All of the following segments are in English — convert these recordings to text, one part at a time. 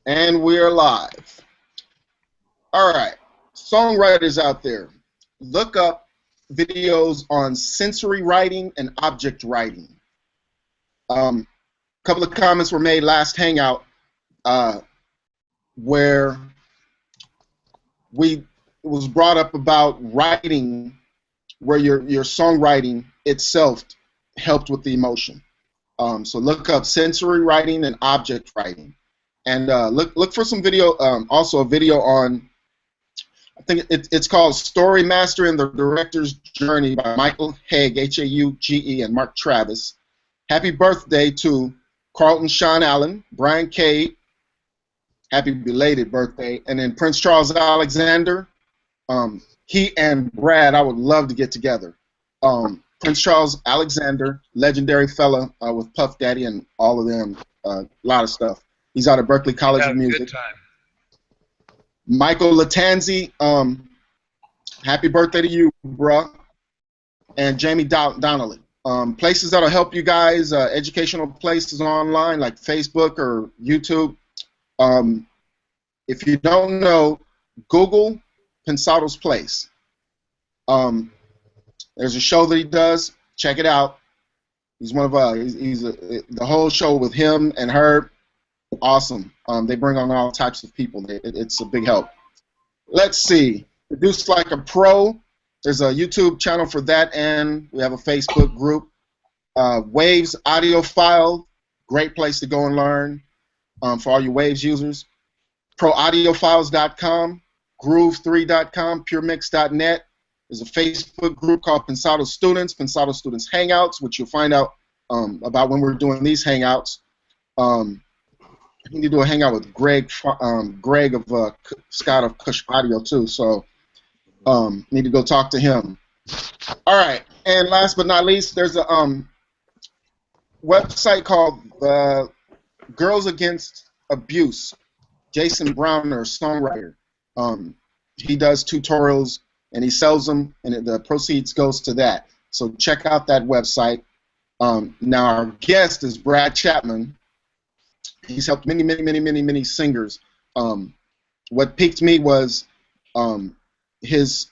And we're live. All right, songwriters out there, look up videos on sensory writing and object writing. A couple of comments were made last Hangout where it was brought up about writing, where your songwriting itself helped with the emotion. So look up sensory writing and object writing, and look for some video. Also, a video on, I think it's called Story Master and the Director's Journey by Michael Hague, Hauge, and Mark Travis. Happy birthday to Carlton Sean Allen, Brian Cade. Happy belated birthday. And then Prince Charles Alexander. He and Brad, I would love to get together. Prince Charles Alexander, legendary fella with Puff Daddy and all of them, a lot of stuff. He's out of Berklee College of Music. Good time. Michael Latanzi, happy birthday to you, bruh. And Jamie Donnelly. Places that'll help you guys, educational places online like Facebook or YouTube. If you don't know, Google Pensado's Place. There's a show that he does. Check it out. He's one of the whole show with him and her. Awesome. They bring on all types of people. It's a big help. Let's see. Produce Like a Pro. There's a YouTube channel for that, and we have a Facebook group. Waves Audiophile. Great place to go and learn for all you Waves users. ProAudiofiles.com. Groove3.com. PureMix.net. There's a Facebook group called Pensado Students Hangouts, which you'll find out about when we're doing these hangouts. I need to do a hangout with Greg of Scott of Kush Audio too, so need to go talk to him. All right, and last but not least, there's a website called Girls Against Abuse. Jason Browner, songwriter. He does tutorials and he sells them, and the proceeds goes to that. So check out that website. Now our guest is Brad Chapman. He's helped many singers. What piqued me was his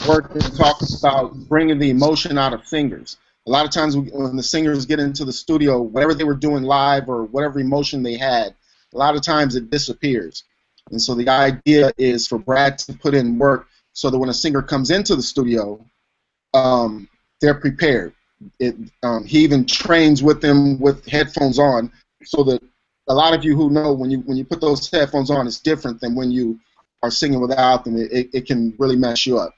work that talks about bringing the emotion out of singers. A lot of times when the singers get into the studio, whatever they were doing live or whatever emotion they had, a lot of times it disappears. And so the idea is for Brad to put in work so that when a singer comes into the studio, they're prepared. He even trains with them with headphones on, so that a lot of you who know when you put those headphones on, it's different than when you are singing without them. It can really mess you up.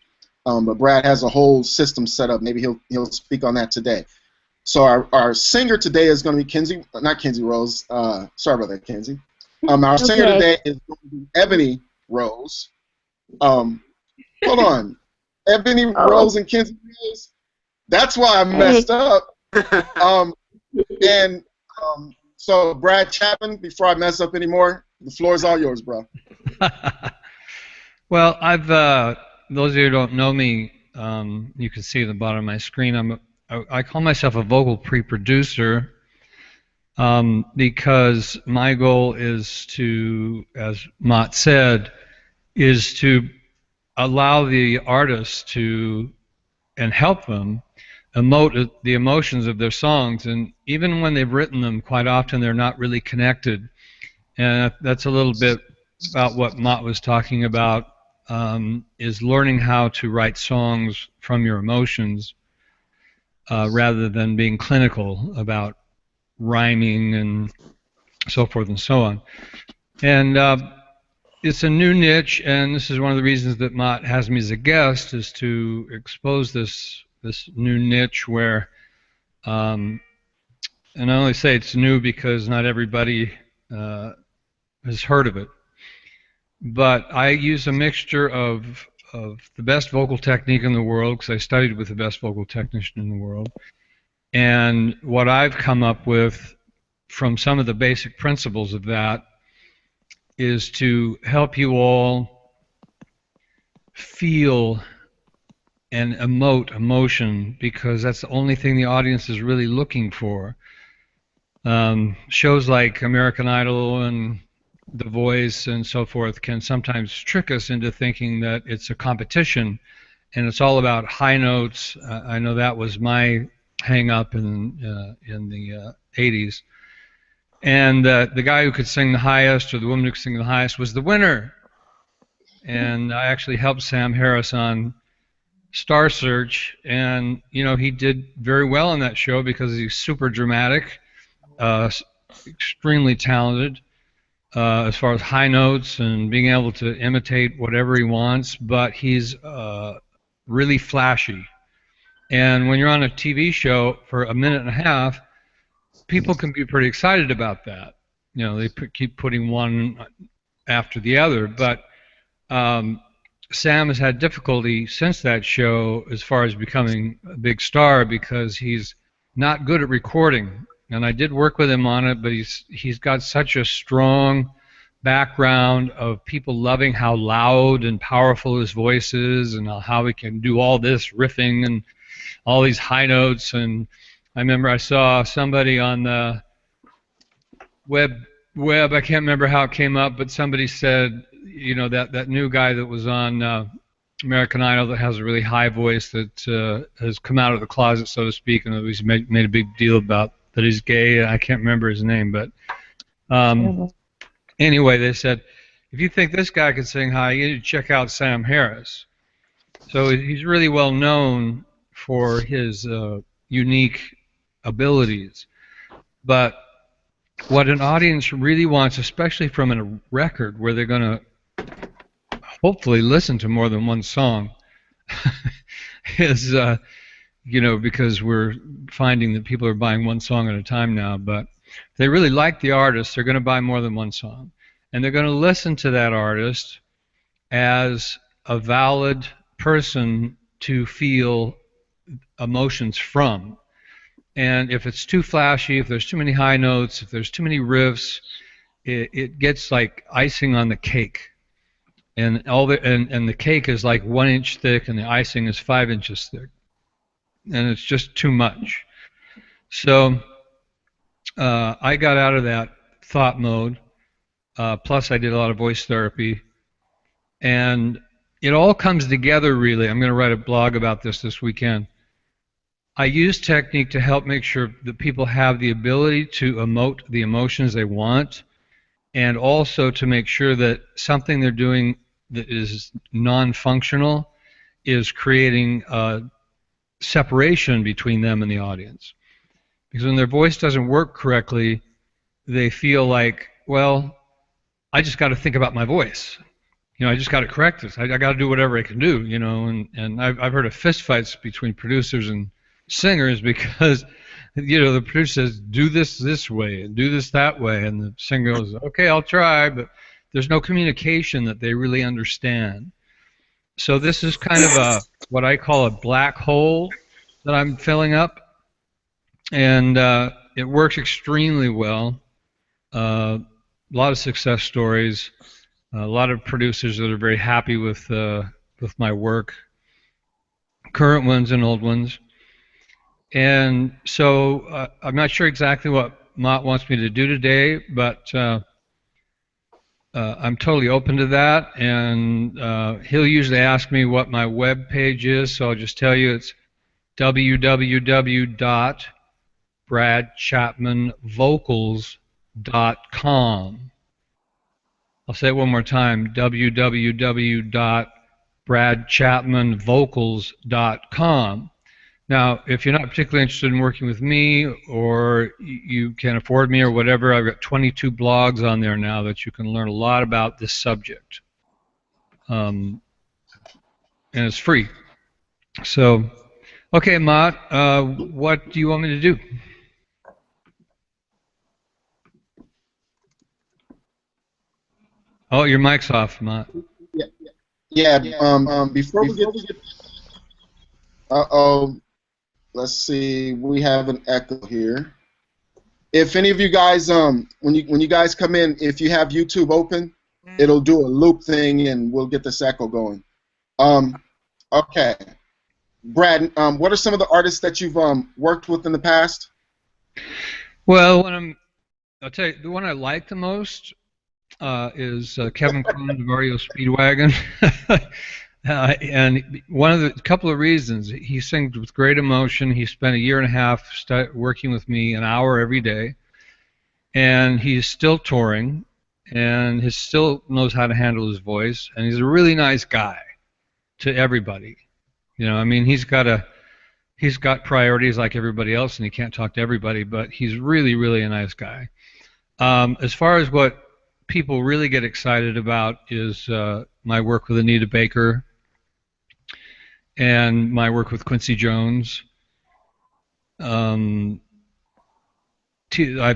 But Brad has a whole system set up. Maybe he'll speak on that today. So our singer today is going to be not Kenzie Rose. Sorry about that, Kenzie. Our singer today is going to be Ebony Rose. Hold on, Ebony Rose and Kenzie Rose. That's why I messed up. So Brad Chapman, before I mess up anymore, the floor is all yours, bro. Well, those of you who don't know me, you can see at the bottom of my screen, I call myself a vocal pre-producer because my goal is to, as Ma'at said, is to allow the artists to, and help them emote the emotions of their songs. And even when they've written them, quite often they're not really connected. And that's a little bit about what Ma'at was talking about, is learning how to write songs from your emotions rather than being clinical about rhyming and so forth and so on. And it's a new niche, and this is one of the reasons that Ma'at has me as a guest, is to expose this new niche where, and I only say it's new because not everybody has heard of it, but I use a mixture of the best vocal technique in the world, because I studied with the best vocal technician in the world, and what I've come up with from some of the basic principles of that is to help you all feel and emote emotion, because that's the only thing the audience is really looking for. Shows like American Idol and The Voice and so forth can sometimes trick us into thinking that it's a competition and it's all about high notes. I know that was my hang up in the 80s. And the guy who could sing the highest or the woman who could sing the highest was the winner. And I actually helped Sam Harris on Star Search, and he did very well on that show because he's super dramatic, extremely talented as far as high notes and being able to imitate whatever he wants, but he's really flashy. And when you're on a TV show for a minute and a half, people can be pretty excited about that. They keep putting one after the other, but Sam has had difficulty since that show as far as becoming a big star because he's not good at recording. And I did work with him on it, but he's got such a strong background of people loving how loud and powerful his voice is and how he can do all this riffing and all these high notes. And I remember I saw somebody on the web, I can't remember how it came up, but somebody said, that new guy that was on American Idol that has a really high voice that has come out of the closet, so to speak, and he's made a big deal about that he's gay. I can't remember his name, but anyway, they said, if you think this guy can sing high, you need to check out Sam Harris. So he's really well known for his unique abilities. But what an audience really wants, especially from a record where they're going to hopefully listen to more than one song, is, because we're finding that people are buying one song at a time now, but if they really like the artist, they're going to buy more than one song. And they're going to listen to that artist as a valid person to feel emotions from. And if it's too flashy, if there's too many high notes, if there's too many riffs, it gets like icing on the cake. And the cake is like 1 inch thick and the icing is 5 inches thick. And it's just too much. So I got out of that thought mode. Plus I did a lot of voice therapy. And it all comes together really. I'm going to write a blog about this weekend. I use technique to help make sure that people have the ability to emote the emotions they want, and also to make sure that something they're doing that is non-functional is creating a separation between them and the audience. Because when their voice doesn't work correctly, they feel like, well, I just got to think about my voice. I just got to correct this. I got to do whatever I can do, and I've heard of fistfights between producers and singers because the producer says do this way and do this that way, and the singer goes, okay, I'll try, but there's no communication that they really understand. So this is kind of what I call a black hole that I'm filling up, and it works extremely well. A lot of success stories, a lot of producers that are very happy with my work, current ones and old ones. And so I'm not sure exactly what Ma'at wants me to do today, but I'm totally open to that. And he'll usually ask me what my web page is, so I'll just tell you it's www.bradchapmanvocals.com. I'll say it one more time, www.bradchapmanvocals.com. Now, if you're not particularly interested in working with me, or you can afford me or whatever, I've got 22 blogs on there now that you can learn a lot about this subject. And it's free. So, okay, Ma'at, what do you want me to do? Oh, your mic's off, Ma'at. Yeah. Before we get, let's see. We have an echo here. If any of you guys, when you guys come in, if you have YouTube open, it'll do a loop thing, and we'll get this echo going. Okay, Brad, what are some of the artists that you've worked with in the past? Well, I'll tell you, the one I like the most is Kevin Cronin of REO Speedwagon. And one of the couple of reasons, he sings with great emotion. He spent a year and a half working with me an hour every day, and he's still touring, and he still knows how to handle his voice, and he's a really nice guy to everybody. You know, I mean, he's got priorities like everybody else, and he can't talk to everybody, but he's really, really a nice guy. As far as what people really get excited about is my work with Anita Baker and my work with Quincy Jones. I've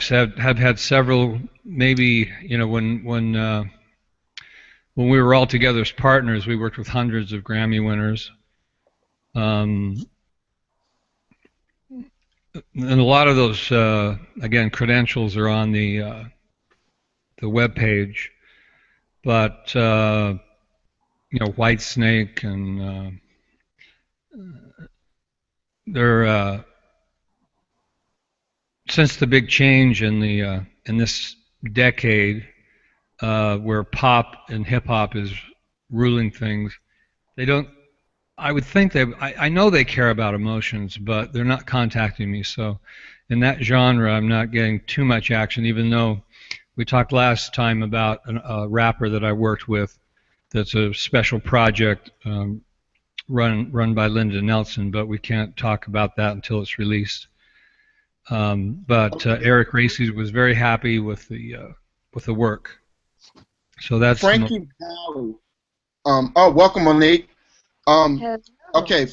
had several, maybe, you know, when we were all together as partners, we worked with hundreds of Grammy winners. And a lot of those, again, credentials are on the web page, but you know, Whitesnake and they're since the big change in the in this decade, where pop and hip hop is ruling things, they don't. I would think I know they care about emotions, but they're not contacting me. So, in that genre, I'm not getting too much action, even though we talked last time about a rapper that I worked with that's a special project run by Linda Nelson, but we can't talk about that until it's released. But Eric Racy was very happy with the work. So that's Frankie Valli. Oh, welcome, Monique. Okay.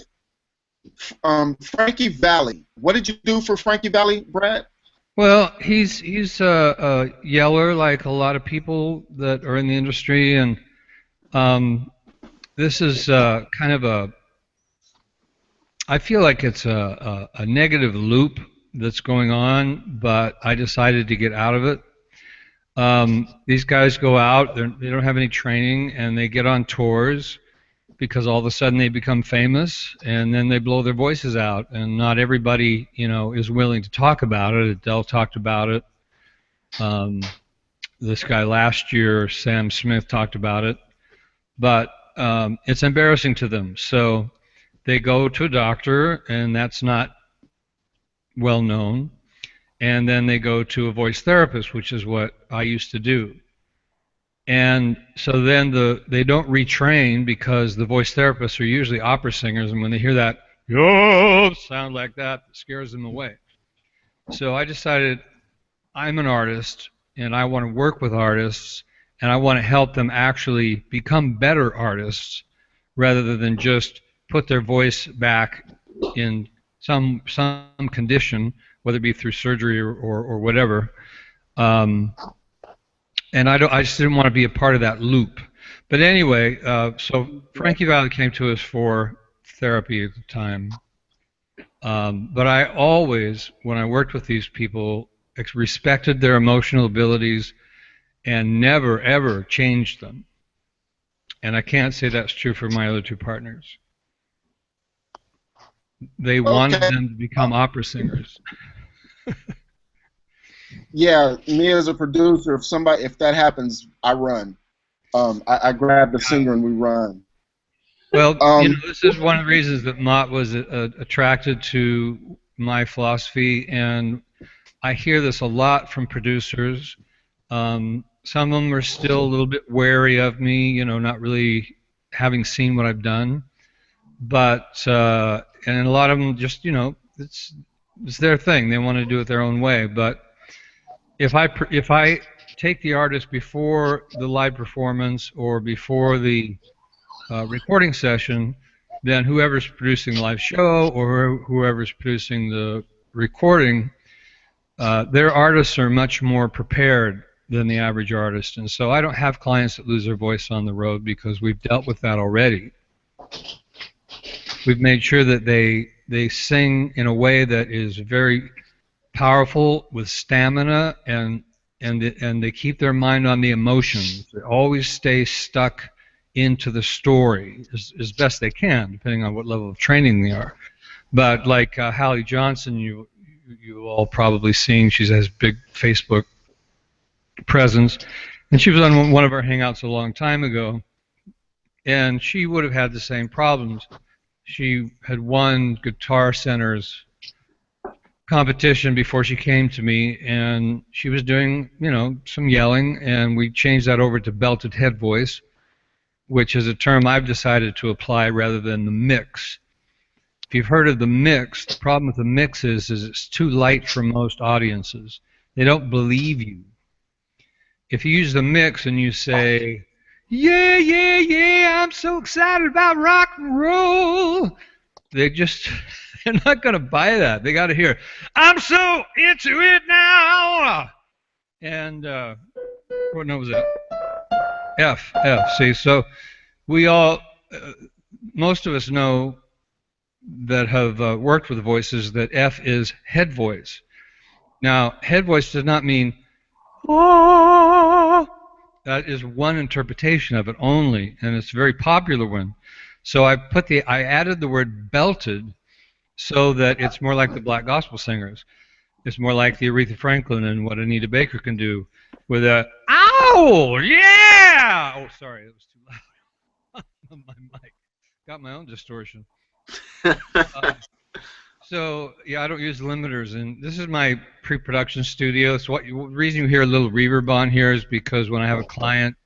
Frankie Valli. What did you do for Frankie Valli, Brad? Well, he's a yeller like a lot of people that are in the industry, and this is kind of I feel like it's a negative loop that's going on, but I decided to get out of it. These guys go out, they don't have any training, and they get on tours because all of a sudden they become famous, and then they blow their voices out, and not everybody, you know, is willing to talk about it. Adele talked about it. This guy last year, Sam Smith, talked about it, but it's embarrassing to them. So they go to a doctor, and that's not well known, and then they go to a voice therapist, which is what I used to do. And so then they don't retrain because the voice therapists are usually opera singers, and when they hear that sound like that, it scares them away. So I decided I'm an artist, and I want to work with artists, and I want to help them actually become better artists rather than just put their voice back in some condition, whether it be through surgery or whatever. And I just didn't want to be a part of that loop. But anyway, so Frankie Valli came to us for therapy at the time. But I always, when I worked with these people, respected their emotional abilities and never, ever changed them. And I can't say that's true for my other two partners. They wanted them to become opera singers. Yeah, me as a producer, if that happens, I run. I grab the singer and we run. Well, you know, this is one of the reasons that Ma'at was attracted to my philosophy, and I hear this a lot from producers. Some of them are still a little bit wary of me, you know, not really having seen what I've done. But and a lot of them just, you know, it's their thing. They want to do it their own way. But if I take the artist before the live performance or before the recording session, then whoever's producing the live show or whoever's producing the recording, their artists are much more prepared than the average artist. And so I don't have clients that lose their voice on the road because we've dealt with that already. We've made sure that they sing in a way that is very powerful with stamina, and they keep their mind on the emotions. They always stay stuck into the story as best they can, depending on what level of training they are. But like Hallie Johnson, you all probably seen, she has big Facebook presence, And she was on one of our hangouts a long time ago, and she would have had the same problems. She had won Guitar Center's competition before she came to me, and she was doing, you know, some yelling, and we changed that over to belted head voice, which is a term I've decided to apply rather than the mix. If you've heard of the mix, the problem with the mix is it's too light for most audiences. They don't believe you. If you use the mix and you say, yeah, yeah, yeah, I'm so excited about rock and roll, they're not going to buy that. They got to hear, I'm so into it now. And what note was that? F. See, so we all, most of us know that have worked with voices that F is head voice. Now, head voice does not mean, oh. That is one interpretation of it only, and it's a very popular one. So I added the word belted so that it's more like the black gospel singers. It's more like the Aretha Franklin and what Anita Baker can do with a, ow, yeah! Oh, sorry, it was too loud on my mic. Got my own distortion. So, yeah, I don't use limiters, and this is my pre-production studio. So the reason you hear a little reverb on here is because when I have a client,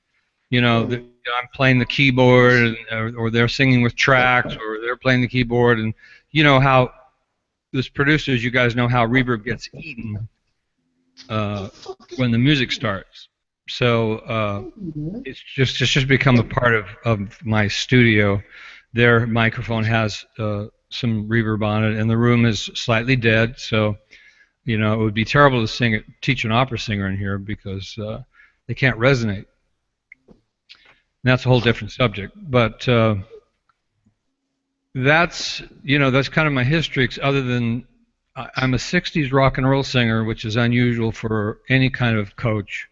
you know, I'm playing the keyboard, or they're singing with tracks, or they're playing the keyboard, and you know how, as producers, you guys know how reverb gets eaten when the music starts. So it's just become a part of my studio. Their microphone has some reverb on it, and the room is slightly dead, so you know it would be terrible to teach an opera singer in here because they can't resonate. And that's a whole different subject, but that's kind of my history. Other than I'm a '60s rock and roll singer, which is unusual for any kind of coach.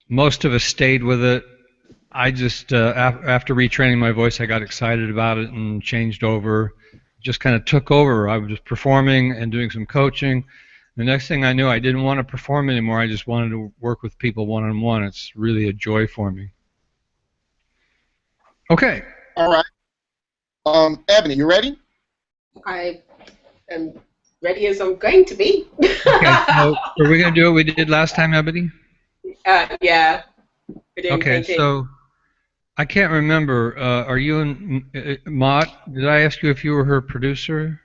Most of us stayed with it. I just, after retraining my voice, I got excited about it and changed over, just kind of took over. I was just performing and doing some coaching. The next thing I knew, I didn't want to perform anymore. I just wanted to work with people one-on-one. It's really a joy for me. Okay. All right. Ebony, you ready? I am ready as I'm going to be. Okay, so are we going to do what we did last time, Ebony? Yeah. Okay, so I can't remember. Are you and Ma'at? Did I ask you if you were her producer?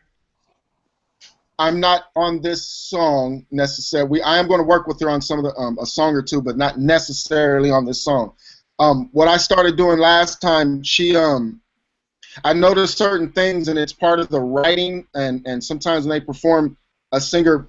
I'm not on this song necessarily. I am going to work with her on some of the a song or two, but not necessarily on this song. What I started doing last time, I noticed certain things, and it's part of the writing. And sometimes when they perform, a singer,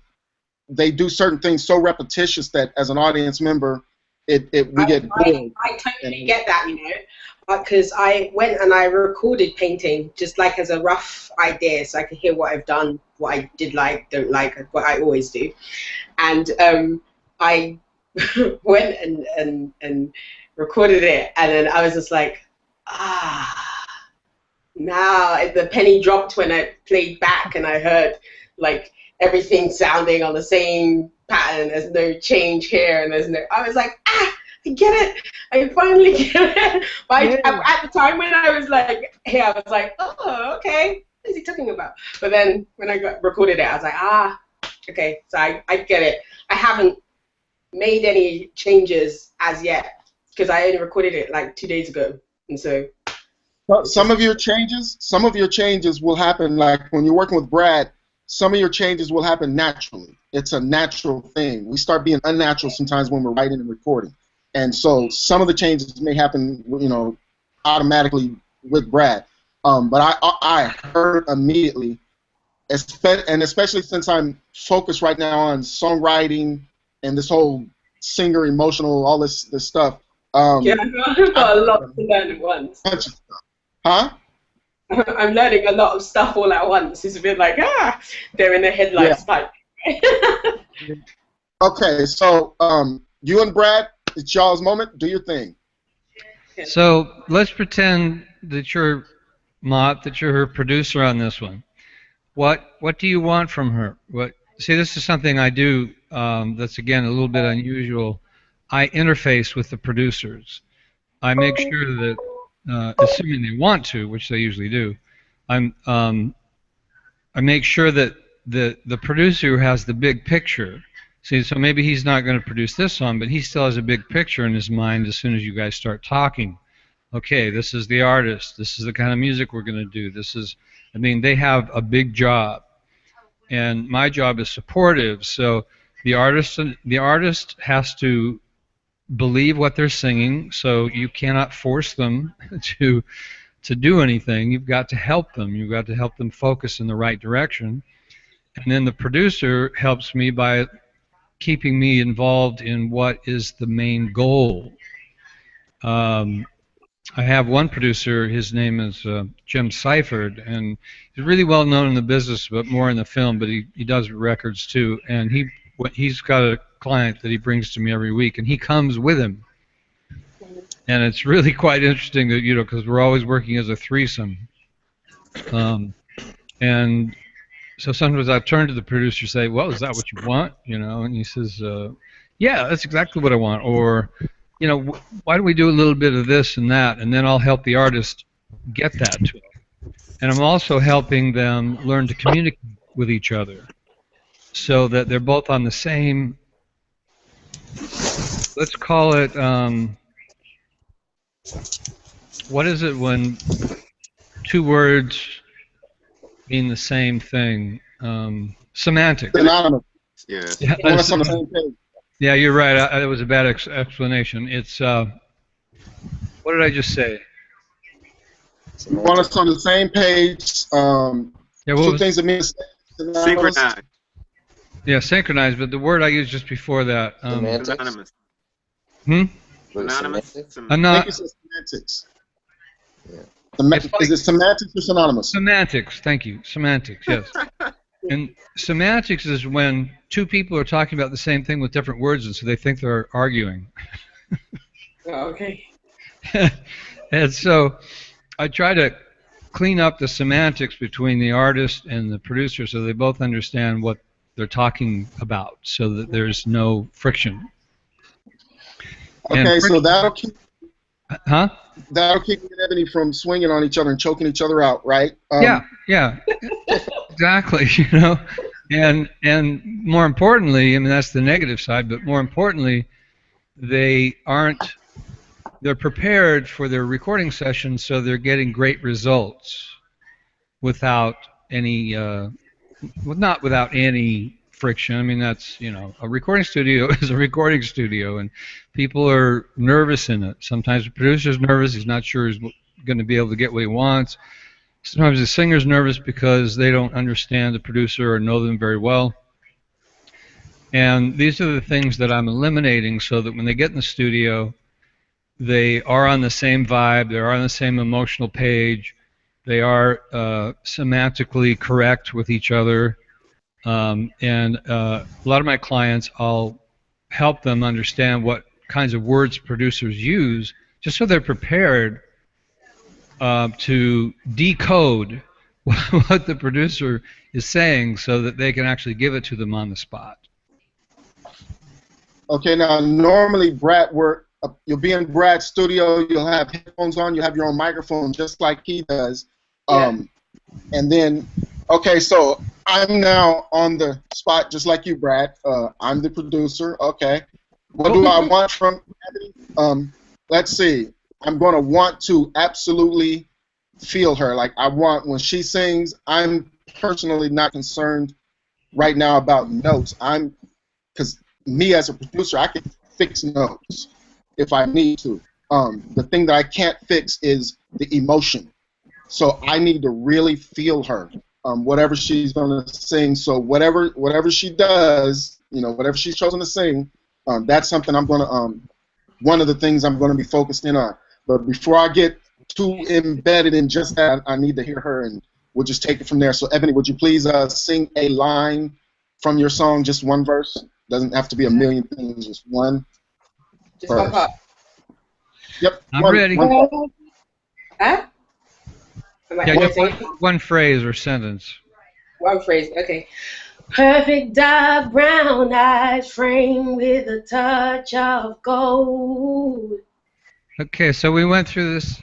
they do certain things so repetitious that as an audience member, we get bored. I totally get that, you know, because I went and I recorded painting just like as a rough idea, so I could hear what I've done, what I did like, don't like, what I always do, and I went and recorded it, and then I was just like, now the penny dropped when I played back and I heard like everything sounding on the same pattern. There's no change here, and I was like, I get it. I finally get it. But at the time when I was like, I was like, oh, okay. What is he talking about? But then when I recorded it, I was like, okay. So I get it. I haven't made any changes as yet because I only recorded it like 2 days ago, and so. Some of your changes will happen, like when you're working with Brad. Some of your changes will happen naturally. It's a natural thing. We start being unnatural sometimes when we're writing and recording, and so some of the changes may happen, you know, automatically with Brad. But I heard immediately, and especially since I'm focused right now on songwriting and this whole singer emotional, all this stuff. Yeah, I've got a lot to learn at once. Huh? I'm learning a lot of stuff all at once. It's a bit like, they're in the headlights type. Okay, so you and Brad, it's y'all's moment. Do your thing. So let's pretend that you're Ma'at, that you're her producer on this one. What do you want from her? see, this is something I do that's, again, a little bit unusual. I interface with the producers. I make sure that, assuming they want to, which they usually do, I make sure that the producer has the big picture. See, so maybe he's not going to produce this song, but he still has a big picture in his mind as soon as you guys start talking. Okay, this is the artist. This is the kind of music we're going to do. This is, I mean, they have a big job, and my job is supportive. So the artist has to believe what they're singing. So you cannot force them to do anything. You've got to help them. You've got to help them focus in the right direction. And then the producer helps me by keeping me involved in what is the main goal. I have one producer, his name is Jim Seifert, and he's really well known in the business, but more in the film, but he does records too. And he's got a client that he brings to me every week, and he comes with him. And it's really quite interesting that, you know, because we're always working as a threesome. And so sometimes I turn to the producer and say, well, is that what you want? You know, and he says, yeah, that's exactly what I want. Or, you know, why don't we do a little bit of this and that? And then I'll help the artist get that to them. And I'm also helping them learn to communicate with each other so that they're both on the same, let's call it, what is it when two words mean the same thing? Semantics. Synonymous. Yeah. Yeah, On the same page. yeah, you're right. That was a bad explanation. It's, what did I just say? You want us on the same page. Yeah, what Two was, things that mean synonymous. Synchronized. yeah, synchronized, but the word I used just before that. Semantics? Anonymous. Hmm? Was it Anonymous. semantics? I Not think it's semantics. Yeah. It's like- Is it semantics or synonymous? semantics. Thank you. Semantics, yes. And semantics is when two people are talking about the same thing with different words, and so they think they're arguing. Oh, okay. And so I try to clean up the semantics between the artist and the producer so they both understand what they're talking about so that there's no friction. And Okay, so friction- that'll keep Huh? me and Ebony from swinging on each other and choking each other out, right? Yeah, exactly. You know, and more importantly, I mean that's the negative side, but more importantly, they're prepared for their recording session, so they're getting great results without any, not without any friction. I mean that's, you know, a recording studio is a recording studio, and people are nervous in it. Sometimes the producer's nervous; he's not sure he's going to be able to get what he wants. Sometimes the singer's nervous because they don't understand the producer or know them very well. And these are the things that I'm eliminating so that when they get in the studio, they are on the same vibe, they are on the same emotional page, they are semantically correct with each other. And a lot of my clients, I'll help them understand what kinds of words producers use just so they're prepared to decode what the producer is saying so that they can actually give it to them on the spot. Okay, now normally Brad, you'll be in Brad's studio, you'll have headphones on, you'll have your own microphone just like he does. Yeah. And then, okay, so I'm now on the spot just like you, Brad. I'm the producer, okay. What do I want from Ebony? Let's see. I'm going to want to absolutely feel her. Like I want, when she sings, I'm personally not concerned right now about notes. Because me as a producer, I can fix notes if I need to. The thing that I can't fix is the emotion. So I need to really feel her, whatever she's going to sing. So whatever she does, you know, whatever she's chosen to sing, that's something I'm going to, one of the things I'm going to be focused in on. But before I get too embedded in just that, I need to hear her, and we'll just take it from there. So, Ebony, would you please sing a line from your song, just one verse? Doesn't have to be a million things, just one. Just one part. Yep. I'm ready. Huh? Am I Yeah, just saying one phrase or sentence. one phrase? Okay. Perfect dark brown eyes framed with a touch of gold. Okay, so we went through this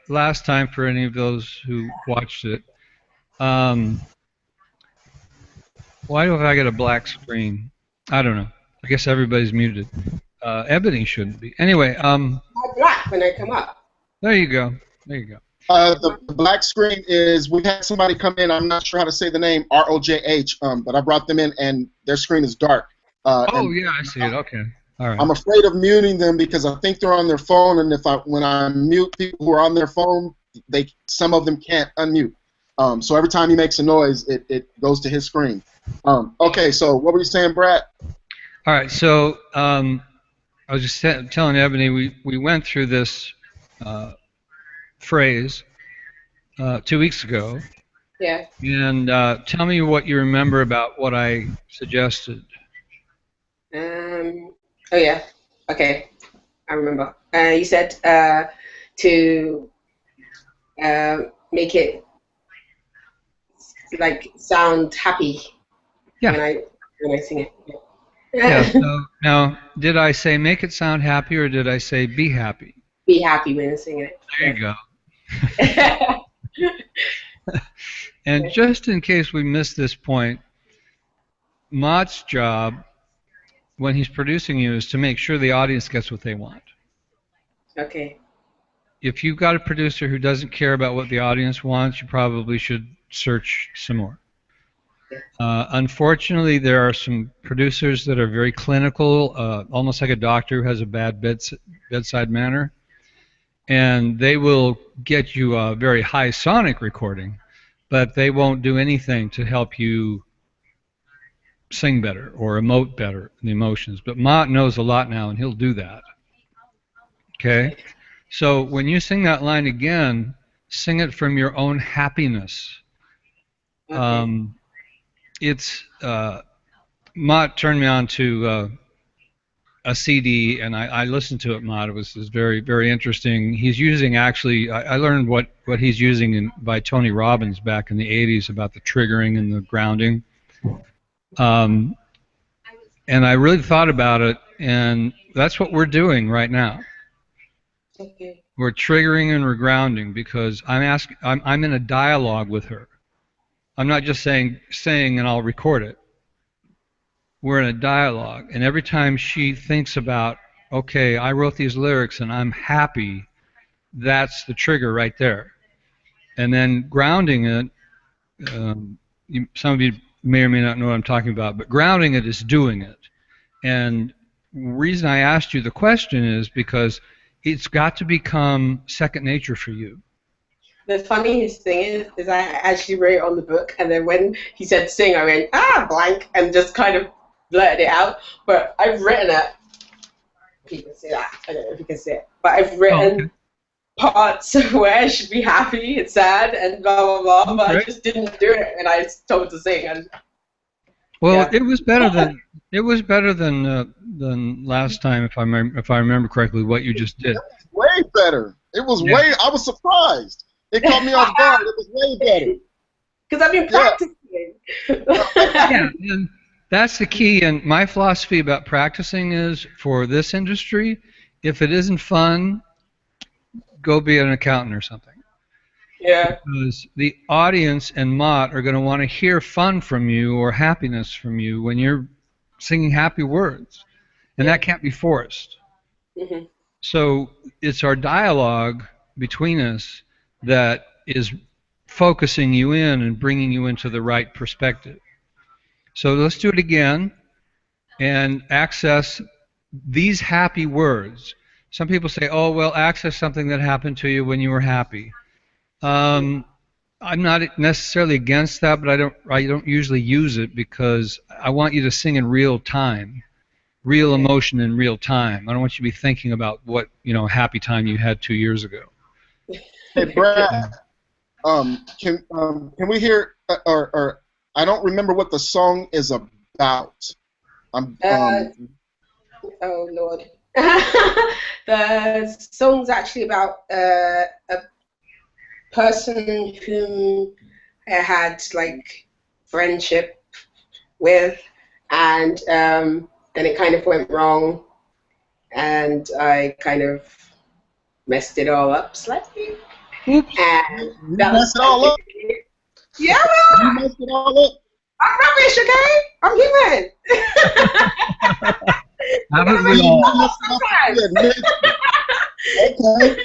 last time for any of those who watched it. Why do I get a black screen? I don't know. I guess everybody's muted. Ebony shouldn't be. Anyway, I'm black when I come up. there you go. There you go. The black screen is, we had somebody come in, I'm not sure how to say the name, ROJH, but I brought them in and their screen is dark. Yeah, I see it. Okay. All right. I'm afraid of muting them because I think they're on their phone, and when I mute people who are on their phone, some of them can't unmute. So every time he makes a noise, it goes to his screen. Okay, so what were you saying, Brad? All right, so I was just telling Ebony we went through this phrase 2 weeks ago. Yeah. And tell me what you remember about what I suggested. Oh yeah. Okay. I remember. You said to make it like sound happy. Yeah. When I sing it. Yeah. So now, did I say make it sound happy, or did I say be happy? Be happy when you sing it. There you go. And just in case we missed this point, Ma'at's job when he's producing you is to make sure the audience gets what they want. Okay. If you've got a producer who doesn't care about what the audience wants, you probably should search some more. Unfortunately, there are some producers that are very clinical, almost like a doctor who has a bad bedside manner, and they will get you a very high sonic recording, but they won't do anything to help you sing better or emote better the emotions. But Ma'at knows a lot now, and he'll do that. Okay? So when you sing that line again, sing it from your own happiness. Okay. It's Ma'at turned me on to a CD, and I listened to it. Ma'at, it was very, very interesting. He's using I learned what he's using by Tony Robbins back in the 80s about the triggering and the grounding. And I really thought about it, and that's what we're doing right now. Okay. We're triggering and we're grounding because I'm in a dialogue with her. I'm not just saying and I'll record it. We're in a dialogue, and every time she thinks about, okay, I wrote these lyrics and I'm happy, that's the trigger right there. And then grounding it, some of you may or may not know what I'm talking about, but grounding it is doing it. And the reason I asked you the question is because it's got to become second nature for you. The funniest thing is I actually wrote it on the book, and then when he said sing, I went, blank, and just kind of blurted it out. But I've written it. You can see that. I don't know if you can see it. But I've written parts where I should be happy and sad and blah, blah, blah. But I just didn't do it, and I was told to sing. And well, it was better than last time, if I remember correctly, what you just did. It was way better. It was way. I was surprised. It caught me off guard. It was way better. Because I've been practicing. Yeah, and that's the key. And my philosophy about practicing is, for this industry, if it isn't fun, go be an accountant or something. Yeah. Because the audience and Ma'at are going to want to hear fun from you or happiness from you when you're singing happy words. And that can't be forced. Mm-hmm. So it's our dialogue between us that is focusing you in and bringing you into the right perspective. So let's do it again and access these happy words. Some people say, oh, well, access something that happened to you when you were happy. I'm not necessarily against that, but I don't usually use it because I want you to sing in real time, real emotion in real time. I don't want you to be thinking about what, happy time you had 2 years ago. Hey, Brad, can we hear, or I don't remember what the song is about. Oh, Lord. The song's actually about a person whom had, like, friendship with, and then it kind of went wrong, and I kind of messed it all up slightly. Oops. And You that was messed it all up. Yeah, You well, messed it all up. I'm rubbish, okay? I'm human. Haven't You we all? messed it up. You admit it. Okay.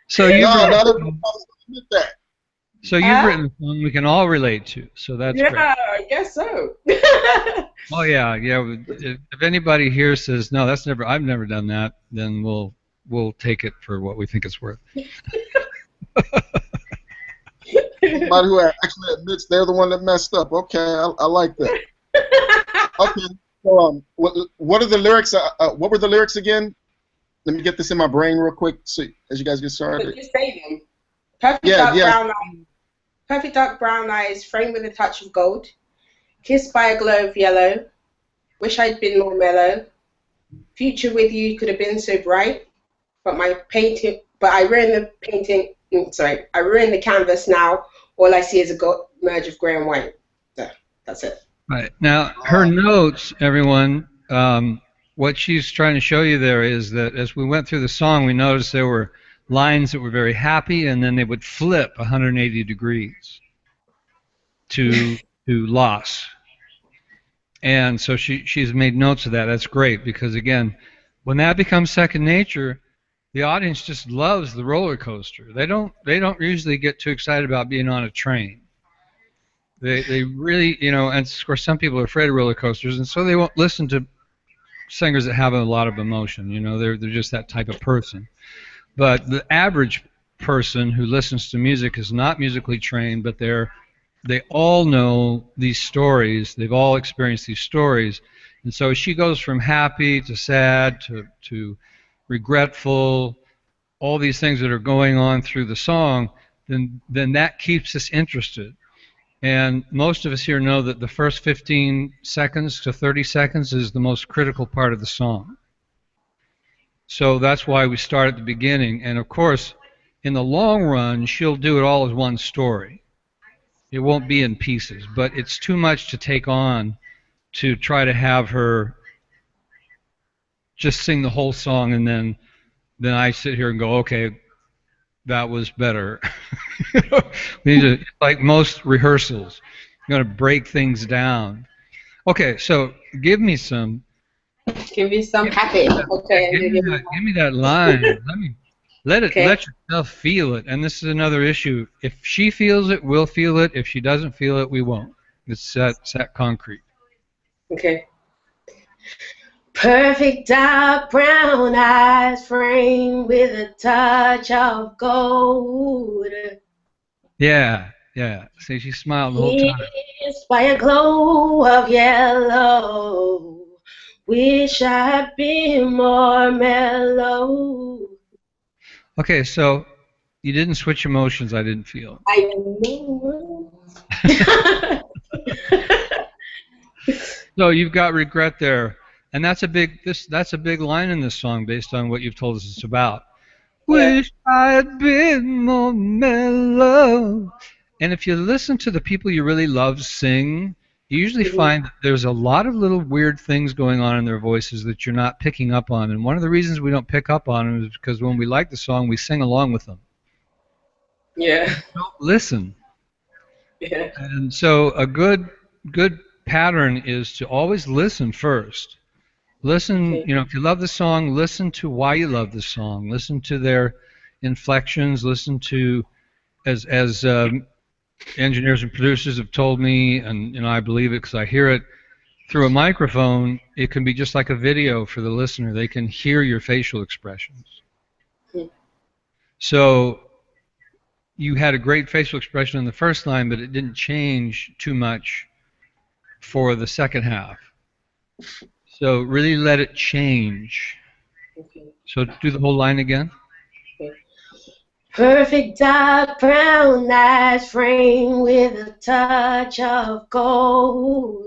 So you've No, written, not everybody admit that. so you've written a song we can all relate to. So that's Yeah, great. I guess so. Oh yeah, yeah. If anybody here says no, I've never done that, then we'll take it for what we think it's worth. Somebody who actually admits they're the one that messed up. Okay, I like that. Okay. So, what are the lyrics? What were the lyrics again? Let me get this in my brain real quick, so as you guys get started. Just say them. Perfect dark brown eyes, framed with a touch of gold. Kissed by a glow of yellow. Wish I'd been more mellow. Future with you could have been so bright, but I ruined the painting. I ruined the canvas now. All I see is a merge of grey and white. So, that's it. Right. Now, her notes, everyone, what she's trying to show you there is that as we went through the song, we noticed there were lines that were very happy, and then they would flip 180 degrees to loss. And so she's made notes of that. That's great, because, again, when that becomes second nature, the audience just loves the roller coaster. They don't usually get too excited about being on a train. They really, and of course some people are afraid of roller coasters, and so they won't listen to singers that have a lot of emotion. They're just that type of person. But the average person who listens to music is not musically trained, but they all know these stories. They've all experienced these stories, and so she goes from happy to sad to regretful, all these things that are going on through the song. Then that keeps us interested. And most of us here know that the first 15 seconds to 30 seconds is the most critical part of the song. So that's why we start at the beginning. And of course, in the long run, she'll do it all as one story. It won't be in pieces, but it's too much to take on to try to have her just sing the whole song, and then I sit here and go, okay, that was better. We need to, like most rehearsals, you're going to break things down. Okay, so give me some. Give me some happy. Okay. Give me that line. Let Okay. yourself feel it. And this is another issue. If she feels it, we'll feel it. If she doesn't feel it, we won't. It's that concrete. Okay. Perfect dark brown eyes, framed with a touch of gold. Yeah. See, she smiled the whole time. Kissed by a glow of yellow. Wish I'd been more mellow. Okay, so you didn't switch emotions. I didn't feel. I know. So you've got regret there, and that's a big line in this song based on what you've told us it's about. Yeah. Wish I'd been more mellow. And if you listen to the people you really love sing, you usually find that there's a lot of little weird things going on in their voices that you're not picking up on. And one of the reasons we don't pick up on them is because when we like the song, we sing along with them. Yeah. Don't listen. Yeah. And so a good pattern is to always listen first. Listen, Okay. if you love the song, listen to why you love the song. Listen to their inflections. Listen to, as engineers and producers have told me, and I believe it because I hear it through a microphone. It can be just like a video for the listener. They can hear your facial expressions. So you had a great facial expression in the first line, but it didn't change too much for the second half. So really let it change. Okay. So do the whole line again. Perfect dark brown eyes, framed with a touch of gold.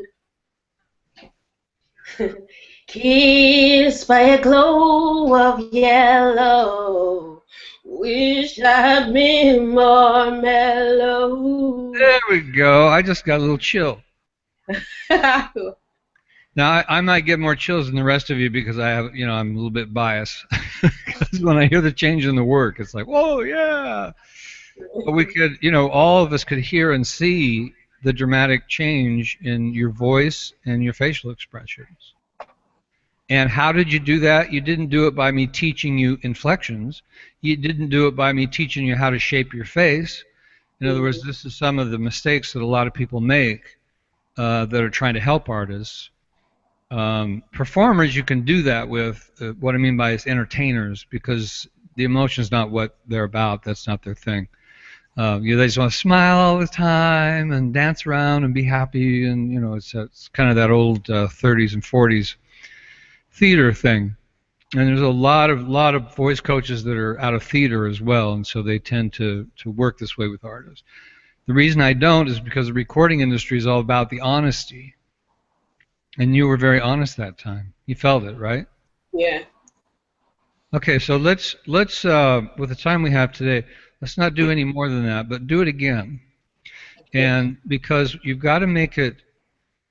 Kissed by a glow of yellow. Wish I'd been more mellow. There we go. I just got a little chill. Now, I might get more chills than the rest of you because I have, I'm a little bit biased. Because when I hear the change in the work, it's like, whoa, yeah. But we could, all of us could hear and see the dramatic change in your voice and your facial expressions. And how did you do that? You didn't do it by me teaching you inflections. You didn't do it by me teaching you how to shape your face. In other words, this is some of the mistakes that a lot of people make that are trying to help artists. Performers, you can do that with. What I mean by is entertainers, because the emotion's not what they're about. That's not their thing. They just want to smile all the time and dance around and be happy, and it's kind of that old 30s and 40s theater thing. And there's a lot of voice coaches that are out of theater as well, and so they tend to work this way with artists. The reason I don't is because the recording industry is all about the honesty. And you were very honest that time. You felt it, right? Yeah. Okay, so let's with the time we have today, let's not do any more than that, but do it again. And because you've got to make,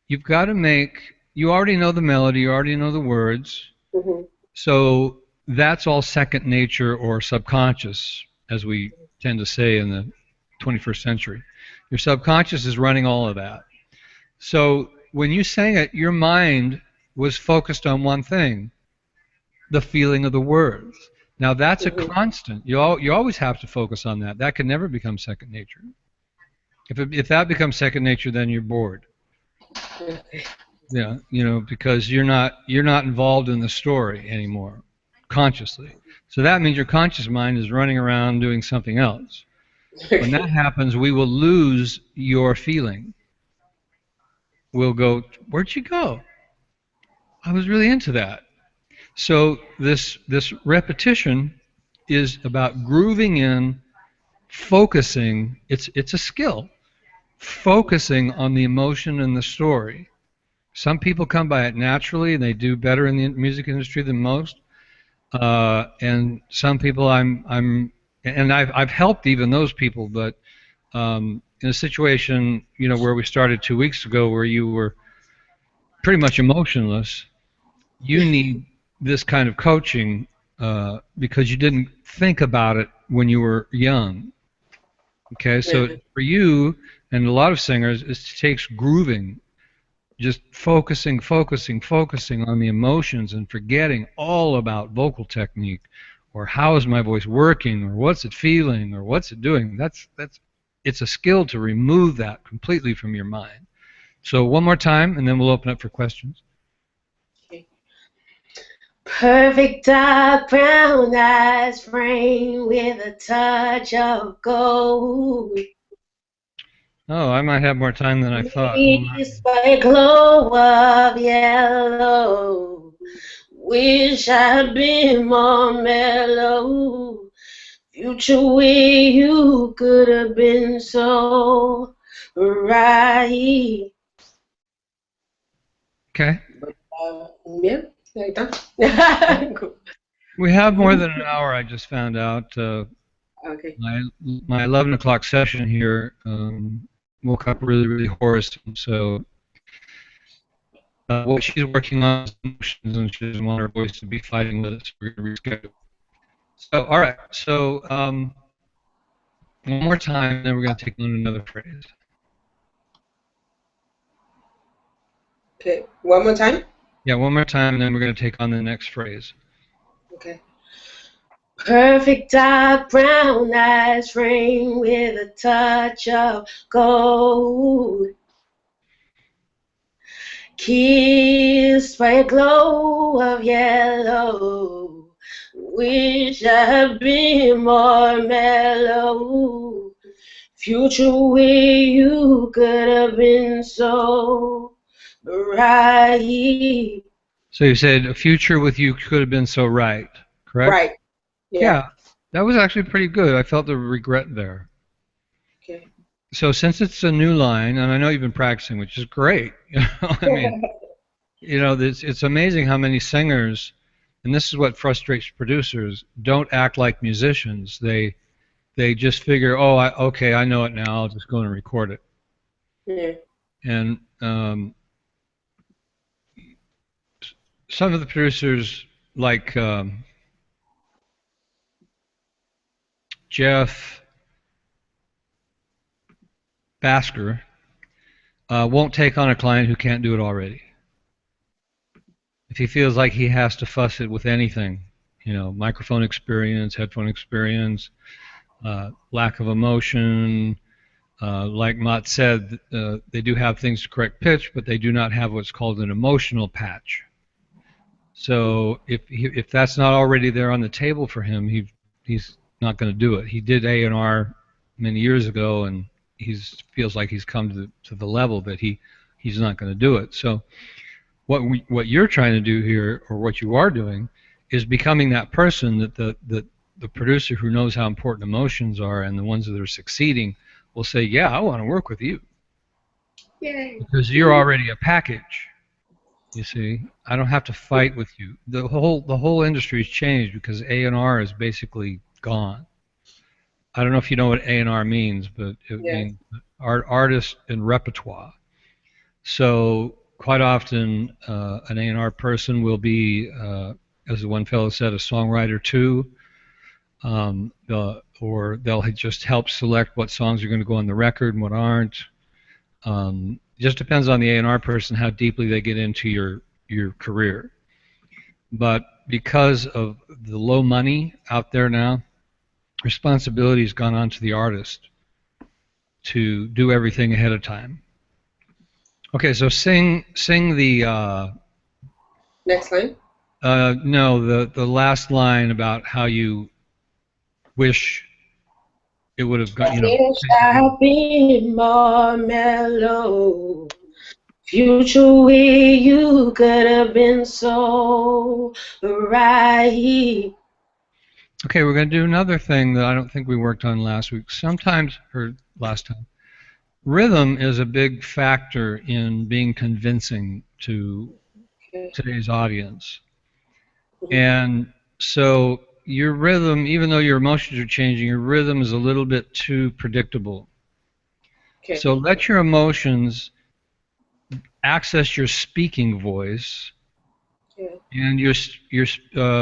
you already know the melody, you already know the words. Mm-hmm. So that's all second nature or subconscious, as we tend to say in the 21st century. Your subconscious is running all of that. So when you sang it, your mind was focused on one thing, the feeling of the words. Now that's a constant. You always have to focus on that. That can never become second nature. If that becomes second nature, then you're bored. Yeah, because you're not involved in the story anymore, consciously. So that means your conscious mind is running around doing something else. When that happens, we will lose your feeling. We'll go, where'd you go? I was really into that. So this repetition is about grooving in, focusing. It's a skill. Focusing on the emotion and the story. Some people come by it naturally, and they do better in the music industry than most. And some people, I've helped even those people, but in a situation, where we started 2 weeks ago, where you were pretty much emotionless, you need this kind of coaching because you didn't think about it when you were young. Okay, so for you and a lot of singers, it takes grooving, just focusing on the emotions and forgetting all about vocal technique or how is my voice working or what's it feeling or what's it doing. It's a skill to remove that completely from your mind. So one more time, and then we'll open up for questions. Okay. Perfect dark brown eyes framed with a touch of gold. Oh, I might have more time than I thought. By a glow of yellow. Wish I'd been more mellow. Future way you could have been so right. Okay. Yeah, there you go. Cool. We have more than an hour, I just found out. Okay. My 11 o'clock session here woke up really, really hoarse. So what she's working on is emotions, and she doesn't want her voice to be fighting with us. We're going to reschedule. So, all right. So one more time, then we're going to take on another phrase. Okay. One more time? Yeah, one more time, and then we're going to take on the next phrase. Okay. Perfect dark brown eyes framed with a touch of gold. Kissed by a glow of yellow. Wish I had been more mellow. Future way you could have been so right. So you said a future with you could have been so right, correct? Right. Yeah, that was actually pretty good. I felt the regret there. Okay. So since it's a new line, and I know you've been practicing, which is great. I mean, it's amazing how many singers, and this is what frustrates producers, don't act like musicians. They just figure, oh, okay, I know it now. I'll just go and record it. Yeah. And some of the producers, like Jeff Basker, won't take on a client who can't do it already. If he feels like he has to fuss it with anything, you know, microphone experience, headphone experience, lack of emotion, like Ma'at said, they do have things to correct pitch, but they do not have what's called an emotional patch. So if that's not already there on the table for him, he's not going to do it. He did A&R many years ago, and he feels like he's come to the level that he's not going to do it. So what you're trying to do here, or what you are doing, is becoming that person that the producer who knows how important emotions are, and the ones that are succeeding will say, yeah, I want to work with you. Yay. Because you're already a package. You see, I don't have to fight with you. The whole industry's changed because A&R is basically gone. I don't know if you know what A&R means, but it means artist and repertoire. So quite often, an A&R person will be, as the one fellow said, a songwriter too, or they'll just help select what songs are going to go on the record and what aren't. It just depends on the A&R person how deeply they get into your career. But because of the low money out there now, responsibility has gone on to the artist to do everything ahead of time. Okay, so sing the Next line. no, the last line about how you wish it would have gone. You know, Wish I'd been more mellow. Future with you could have been so right. Okay, we're going to do another thing that I don't think we worked on last week. Sometimes, or last time, rhythm is a big factor in being convincing to today's audience. And so your rhythm, even though your emotions are changing, your rhythm is a little bit too predictable. Okay. So let your emotions access your speaking voice. Okay. And your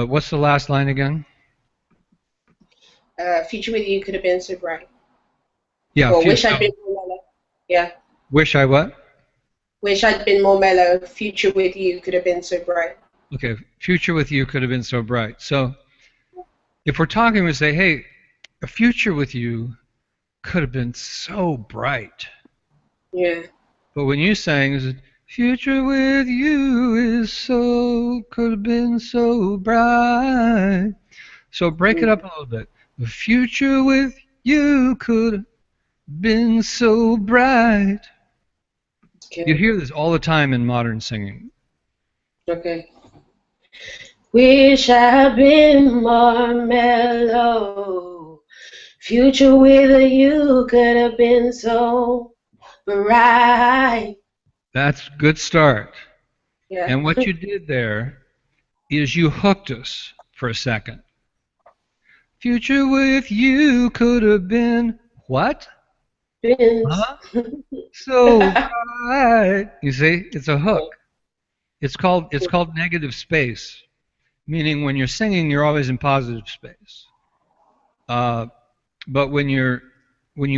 what's the last line again? Future with you could have been so bright. Yeah. Or wish I'd been more mellow. Yeah. Wish I what? Wish I'd been more mellow. Future with you could have been so bright. Okay. Future with you could have been so bright. So if we're talking, we say, hey, a future with you could have been so bright. Yeah. But when you sang, future with you could have been so bright. So break it up a little bit. The future with you could have been so bright. Okay. You hear this all the time in modern singing. Okay. Wish I'd been more mellow. Future with you could have been so bright. That's a good start. Yeah. And what you did there is you hooked us for a second. Future with you could have been what? Huh? So bright. You see, it's a hook. It's called negative space, meaning when you're singing, you're always in positive space. But when you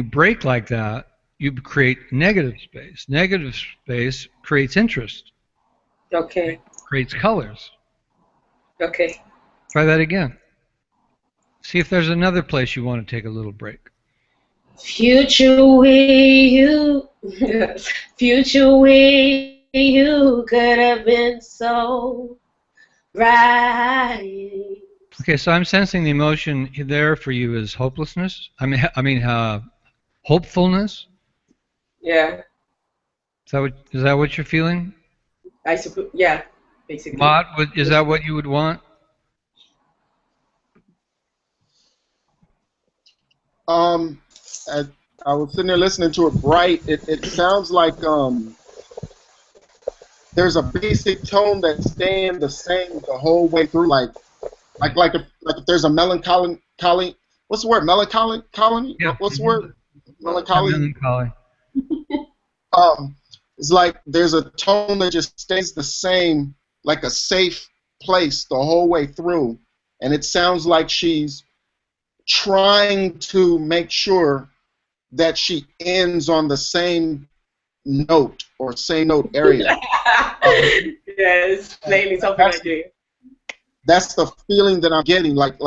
break like that, you create negative space. Negative space creates interest. Okay. Creates colors. Okay. Try that again. See if there's another place you want to take a little break. Future with you. Future with you could have been so bright. Okay, so I'm sensing the emotion there for you is hopelessness. I mean, hopefulness. Yeah. Is that what you're feeling? I suppose. Yeah. Basically. Ma'at, is that what you would want? I was sitting there listening to it. Bright. It sounds like there's a basic tone that's staying the same the whole way through. Like if there's a melancholy. What's the word? Melancholy. Yeah. What's the word? Melancholy. Melancholy. It's like there's a tone that just stays the same, like a safe place the whole way through, and it sounds like she's trying to make sure that she ends on the same note or same note area. Yes, plainly something I do. That's the feeling that I'm getting. Like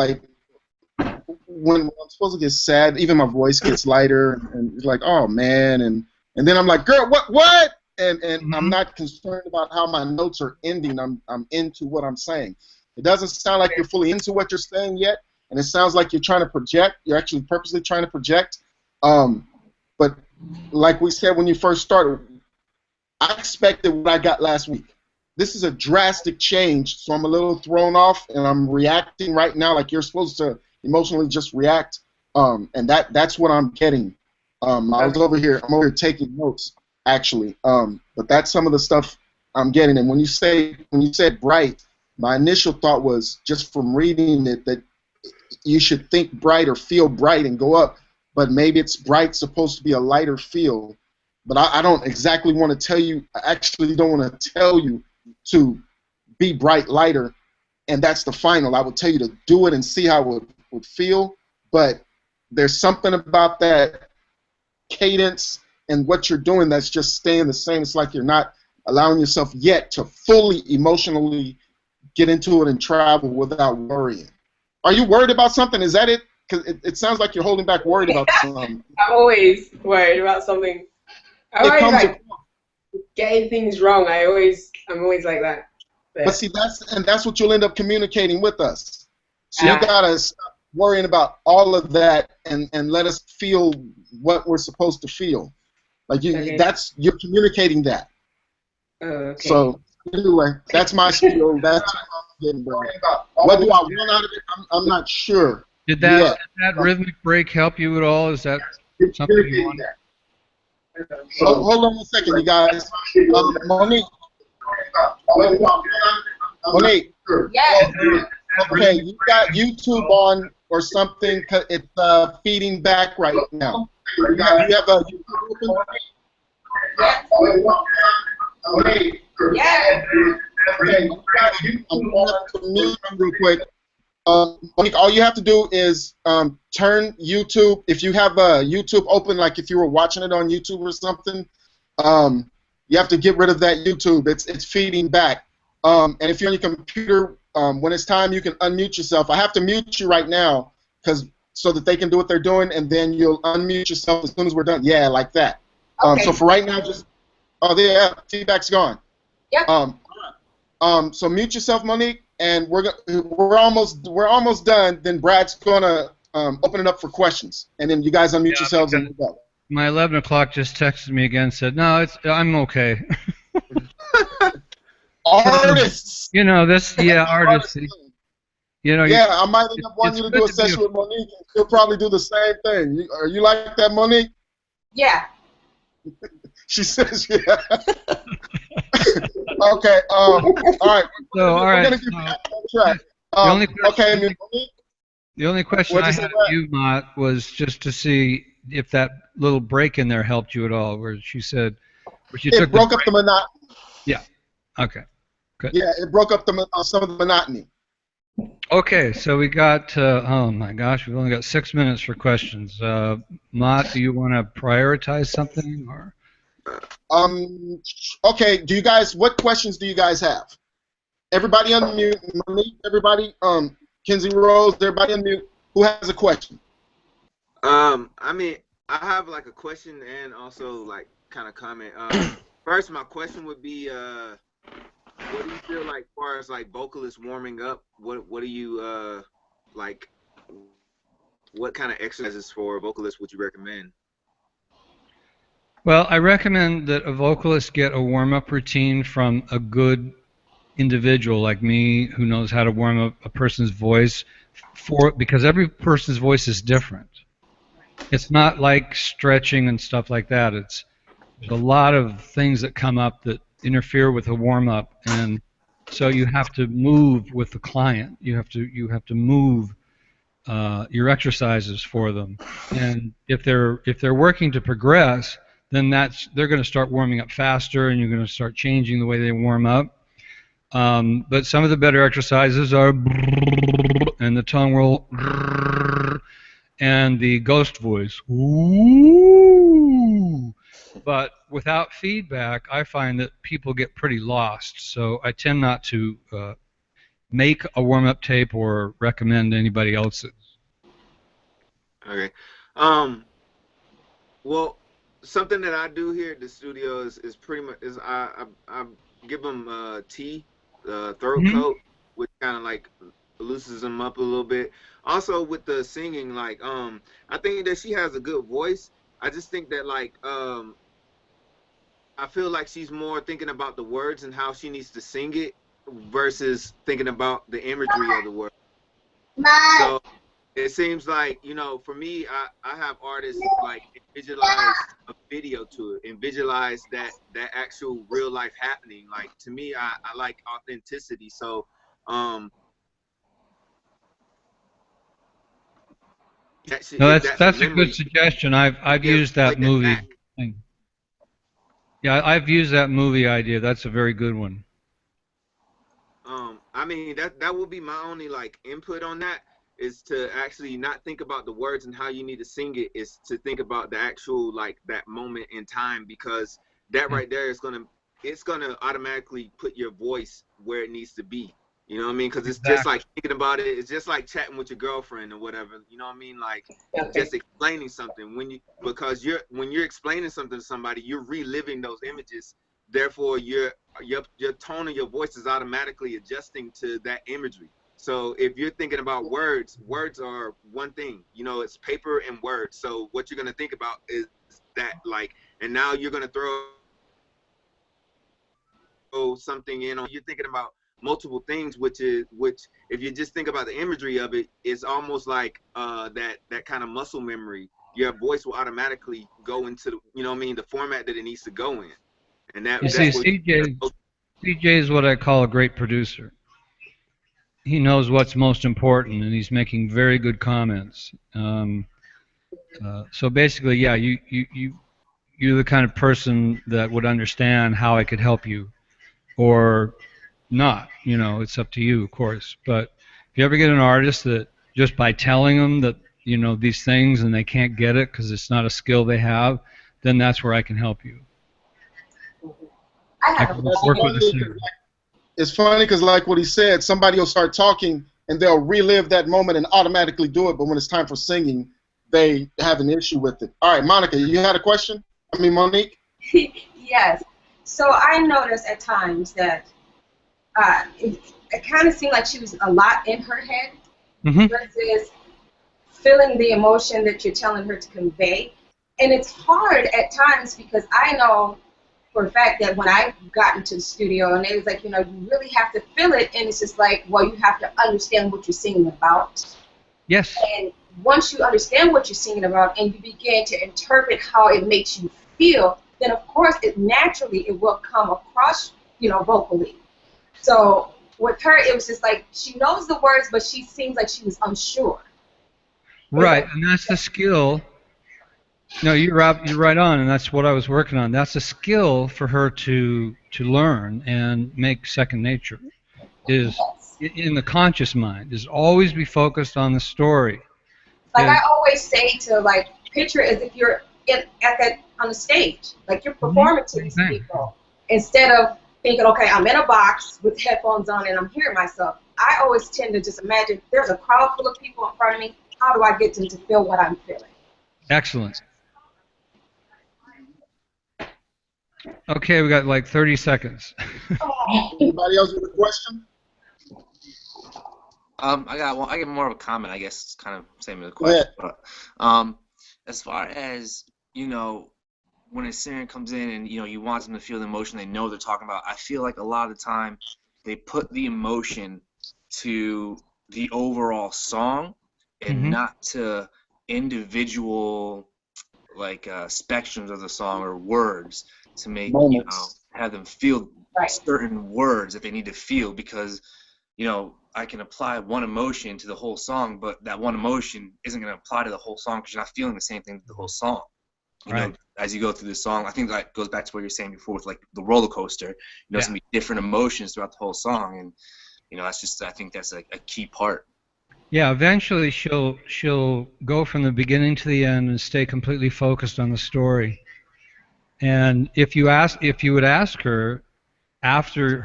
when I'm supposed to get sad, even my voice gets lighter, and it's like, oh man, and then I'm like, girl, what? And I'm not concerned about how my notes are ending. I'm into what I'm saying. It doesn't sound like you're fully into what you're saying yet, and it sounds like you're trying to project. You're actually purposely trying to project. But like we said when you first started, I expected what I got last week. This is a drastic change, so I'm a little thrown off, and I'm reacting right now like you're supposed to emotionally just react, and that's what I'm getting. I'm over here taking notes, actually, but that's some of the stuff I'm getting. And when you said bright, my initial thought was, just from reading it, that you should think bright or feel bright and go up, but maybe it's bright supposed to be a lighter feel. But I don't exactly want to tell you. I actually don't want to tell you to be bright lighter, and that's the final. I would tell you to do it and see how it would feel. But there's something about that cadence and what you're doing that's just staying the same. It's like you're not allowing yourself yet to fully emotionally get into it and travel without worrying. Are you worried about something? Is that it? Because it sounds like you're holding back, worried about something. I'm always worried about something. I'm always like getting things wrong. I'm always like that. But see, that's what you'll end up communicating with us. So you gotta stop worrying about all of that and let us feel what we're supposed to feel. Like you're communicating that. Oh, okay. So anyway, that's my spiel. That's what I'm getting, bro. What do I want out of it? I'm not sure. Did that rhythmic break help you at all? Is that something you wanted? So hold on a second, you guys. Monique. Monique. Yes. Okay, you got YouTube on or something. It's feeding back right now. You have a YouTube open? Yes. Okay, I'm going to mute real quick. Monique, all you have to do is turn YouTube. If you have YouTube open, like if you were watching it on YouTube or something, you have to get rid of that YouTube. It's feeding back. And if you're on your computer, when it's time, you can unmute yourself. I have to mute you right now so that they can do what they're doing, and then you'll unmute yourself as soon as we're done. Yeah, like that. Okay. So for right now, just feedback's gone. Yep. So mute yourself, Monique, and we're almost done. Then Brad's gonna open it up for questions, and then you guys unmute yourselves and we'll go. My 11 o'clock just texted me again, said, "No, I'm okay." Artists. You know this, artists. You know. Yeah, I might end up wanting you to do a session with Monique, and she'll probably do the same thing. Are you like that, Monique? Yeah. She says, yeah. Okay. All right. So, all right. We're gonna get back on track. The only question I had of you, Ma'at, was just to see if that little break in there helped you at all, where she said, it broke up the monotony. Yeah. Okay. Good. Yeah, it broke up some of the monotony. Okay, so we got, oh my gosh, we've only got 6 minutes for questions. Ma'at, do you want to prioritize something, or? Okay, what questions do you guys have? Everybody unmute. Everybody, Kenzie Rose, everybody unmute. Who has a question? I mean, I have like a question and also like kind of comment. First, my question would be, what do you feel like as far as like vocalists warming up? What do you like? What kind of exercises for vocalists would you recommend? Well, I recommend that a vocalist get a warm-up routine from a good individual like me who knows how to warm up a person's voice, because every person's voice is different. It's not like stretching and stuff like that. There's a lot of things that come up that interfere with a warm-up, and so you have to move with the client. You have to move your exercises for them, and if they're working to progress, then they're going to start warming up faster, and you're going to start changing the way they warm up. But some of the better exercises are and the tongue roll and the ghost voice. Ooh. But without feedback, I find that people get pretty lost. So I tend not to make a warm-up tape or recommend anybody else's. Okay. Well, something that I do here at the studio is pretty much I give them tea, throat coat, which kind of like loosens them up a little bit. Also with the singing, like I think that she has a good voice. I just think that like I feel like she's more thinking about the words and how she needs to sing it versus thinking about the imagery of the word. So it seems like, you know, for me, I have artists like visualize a video to it and visualize that actual real life happening. Like to me, I like authenticity. So no, that's a good suggestion. I've used that movie. Yeah, I've used that movie idea. That's a very good one. I mean that would be my only like input on that, is to actually not think about the words and how you need to sing it, is to think about the actual like that moment in time, because that right there is it's gonna automatically put your voice where it needs to be. You know what I mean? Because it's just like thinking about it. It's just like chatting with your girlfriend or whatever. You know what I mean? Like just explaining something. When you're explaining something to somebody, you're reliving those images. Therefore, your tone of your voice is automatically adjusting to that imagery. So if you're thinking about words are one thing. You know, it's paper and words. So what you're gonna think about is that, like, and now you're gonna throw something in on. You're thinking about multiple things, which if you just think about the imagery of it, it's almost like that kind of muscle memory. Your voice will automatically go into the, you know what I mean, the format that it needs to go in. And that, you see, CJ is what I call a great producer. He knows what's most important, and he's making very good comments. So basically, yeah, you're the kind of person that would understand how I could help you, or not. You know, it's up to you, of course. But if you ever get an artist that just by telling them that, you know, these things and they can't get it because it's not a skill they have, then that's where I can help you. I can work with the singer. It's funny because, like what he said, somebody will start talking and they'll relive that moment and automatically do it, but when it's time for singing, they have an issue with it. All right, Monica, you had a question? I mean, Monique? Yes. So I noticed at times that it kind of seemed like she was a lot in her head versus feeling the emotion that you're telling her to convey. And it's hard at times because I know for a fact that when I got into the studio and it was like, you know, you really have to feel it, and it's just like, well, you have to understand what you're singing about. Yes. And once you understand what you're singing about and you begin to interpret how it makes you feel, then of course it will come across, you know, vocally. So with her, it was just like she knows the words, but she seems like she was unsure. Right, and that's the skill. No, you're right on, and that's what I was working on. That's a skill for her to learn and make second nature. Is in the conscious mind. Is always be focused on the story. Like I always say to like picture as if you're on the stage, like you're performing to these people, instead of thinking, okay, I'm in a box with headphones on and I'm hearing myself. I always tend to just imagine there's a crowd full of people in front of me. How do I get them to feel what I'm feeling? Excellent. Okay, we got like 30 seconds. Anybody else with a question? I get more of a comment, I guess. It's kind of same as a question. But as far as, you know, when a singer comes in and, you know, you want them to feel the emotion they know they're talking about, I feel like a lot of the time they put the emotion to the overall song and not to individual like spectrums of the song or words to make you know, have them feel certain words that they need to feel, because, you know, I can apply one emotion to the whole song, but that one emotion isn't going to apply to the whole song because you're not feeling the same thing to the whole song. you know, as you go through the song. I think that goes back to what you were saying before with like the roller coaster. You know, it's gonna be different emotions throughout the whole song, and you know, that's just, I think that's a key part. Yeah, eventually she'll go from the beginning to the end and stay completely focused on the story. And if you would ask her after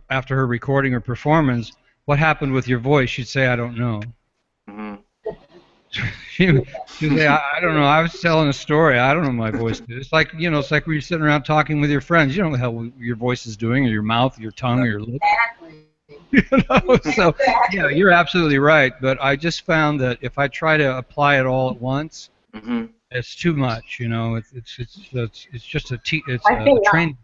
after her recording or performance, what happened with your voice, she'd say, I don't know. Mm-hmm. She'd say, I don't know. I was telling a story. I don't know my voice. It's like, you know, it's like when you're sitting around talking with your friends. You don't know how your voice is doing, or your mouth, your tongue, or your lips. Exactly. You know? So, yeah, you're absolutely right. But I just found that if I try to apply it all at once, it's too much. You know, it's just a training.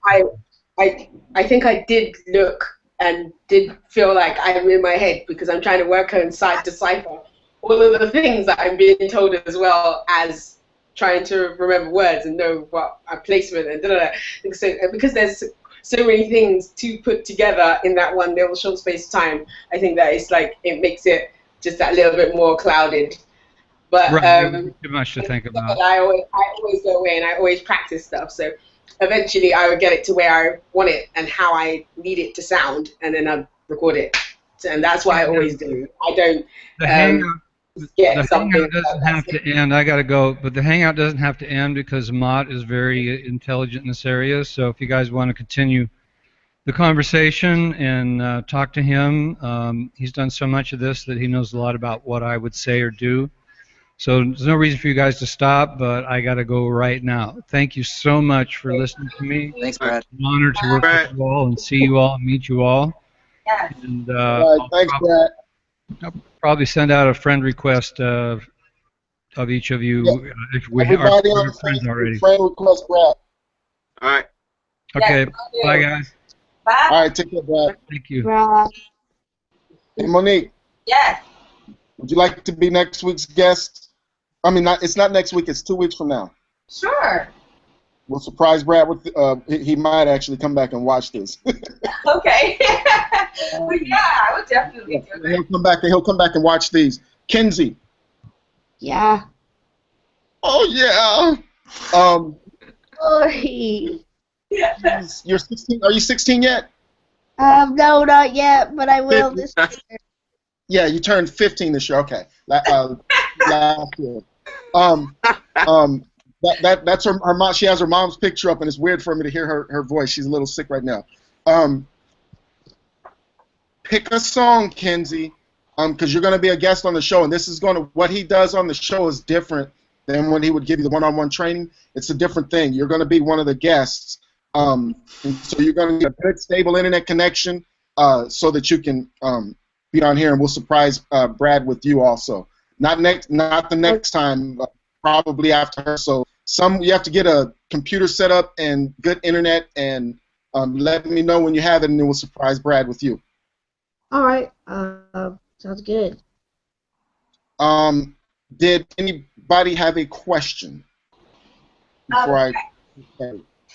I think I did look and did feel like I'm in my head because I'm trying to work and decipher all of the things that I'm being told, as well as trying to remember words and know what a placement and So, because there's so many things to put together in that one little short space of time, I think that it's like it makes it just that little bit more clouded. But too much to think about. I always go away and I always practice stuff. So eventually I would get it to where I want it and how I need it to sound, and then I'd record it. So, and that's what I always do. I don't. The hangout doesn't have to end. I got to go, but the hangout doesn't have to end because Ma'at is very intelligent in this area. So if you guys want to continue the conversation and talk to him, he's done so much of this that he knows a lot about what I would say or do. So there's no reason for you guys to stop, but I got to go right now. Thank you so much for listening to me. Thanks, Brad. It's an honor to work with you all and see you all and meet you all. Yes. And thanks, Brad. I'll probably send out a friend request of each of you if we are friends already. Friend request, Brad. All right. Okay. Bye, guys. Bye. All right, take care, Brad. Thank you. Hey, Monique. Yes. Would you like to be next week's guest? I mean, it's not next week. It's 2 weeks from now. Sure. We'll surprise Brad with. He might actually come back and watch this. Okay. But yeah, I would definitely do it. He'll come back and watch these. Kenzie. Yeah. Oh yeah. Sorry. You're 16. Are you 16 yet? No, not yet, but I will this year. Yeah, you turned 15 this year. Okay. Last year. That's her mom. She has her mom's picture up, and it's weird for me to hear her voice. She's a little sick right now. Pick a song, Kenzie, because you're going to be a guest on the show, and what he does on the show is different than when he would give you the one-on-one training. It's a different thing. You're going to be one of the guests, and so you're going to get a good, stable internet connection so that you can be on here, and we'll surprise Brad with you also. Not the next time, probably after her. So you have to get a computer set up and good internet, and let me know when you have it, and then we'll surprise Brad with you. All right. Sounds good. Did anybody have a question before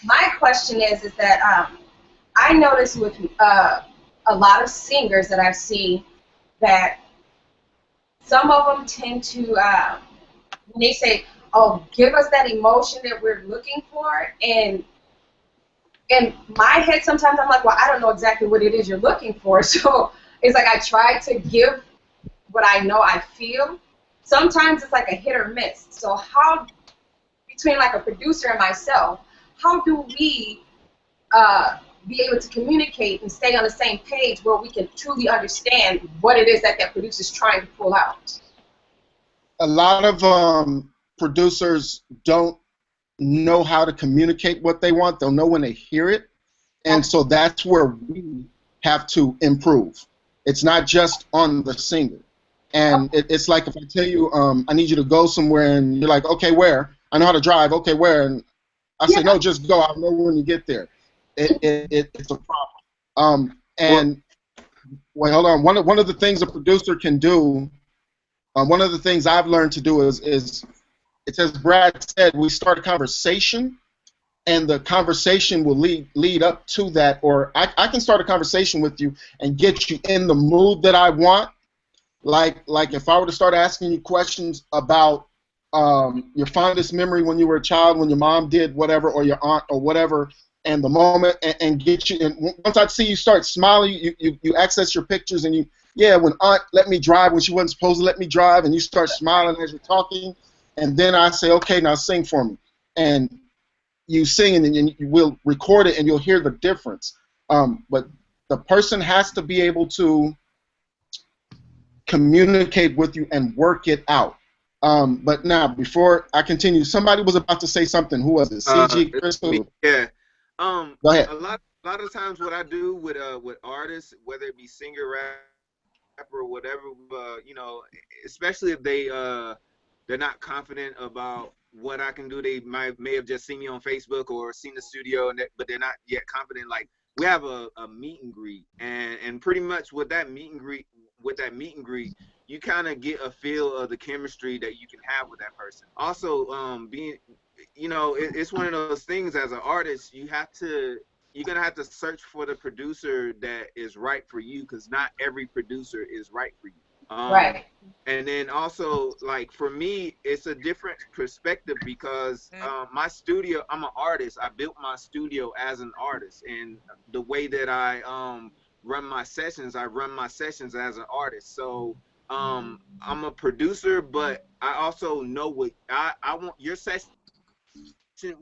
My question is that I notice with a lot of singers that I've seen that some of them tend to, when they say, oh, give us that emotion that we're looking for, and in my head sometimes I'm like, well, I don't know exactly what it is you're looking for, so it's like I try to give what I know I feel. Sometimes it's like a hit or miss. So how, between like a producer and myself, how do we be able to communicate and stay on the same page where we can truly understand what it is that producer's trying to pull out? A lot of producers don't know how to communicate what they want. They'll know when they hear it, and so that's where we have to improve. It's not just on the singer. And it's like if I tell you, I need you to go somewhere, and you're like, okay, where? I know how to drive. Okay, where? And I say, no, just go. I'll know when you get there. It's a problem. And wait, hold on. One of the things a producer can do, one of the things I've learned to do is it's as Brad said, we start a conversation, and the conversation will lead up to that. Or I can start a conversation with you and get you in the mood that I want. Like if I were to start asking you questions about your fondest memory when you were a child, when your mom did whatever, or your aunt or whatever, and the moment, and get you. And once I see you start smiling, you access your pictures, and when aunt let me drive when she wasn't supposed to let me drive, and you start smiling as you're talking, and then I say, okay, now sing for me, and you sing, and then you will record it, and you'll hear the difference. But the person has to be able to communicate with you and work it out. But now, before I continue, somebody was about to say something. Who was it? CG, Chris? Yeah. Go ahead. A lot of times, what I do with artists, whether it be singer, rapper, or whatever, you know, especially if they're not confident about what I can do. They may have just seen me on Facebook or seen the studio, but they're not yet confident. Like, we have a meet and greet, and pretty much with that meet and greet, you kind of get a feel of the chemistry that you can have with that person. Also, being, you know, it's one of those things as an artist, you're gonna have to search for the producer that is right for you, because not every producer is right for you. Right. And then also, like, for me, it's a different perspective because my studio, I'm an artist. I built my studio as an artist, and the way that I run my sessions as an artist. So I'm a producer, but I also know what I want. Your session,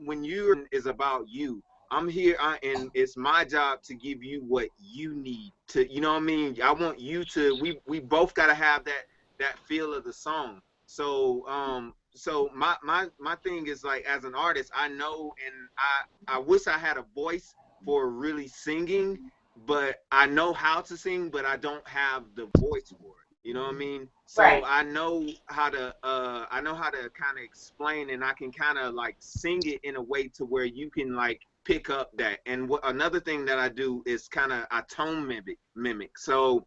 when you is about you. I'm here, and it's my job to give you what you need to, you know what I mean? I want you to, we both got to have that feel of the song. So so my thing is, like, as an artist, I know, and I wish I had a voice for really singing, but I know how to sing, but I don't have the voice for it. You know what I mean? So Right. I know how to kind of explain, and I can kind of like sing it in a way to where you can like pick up that. And another thing that I do is kind of I tone mimic. So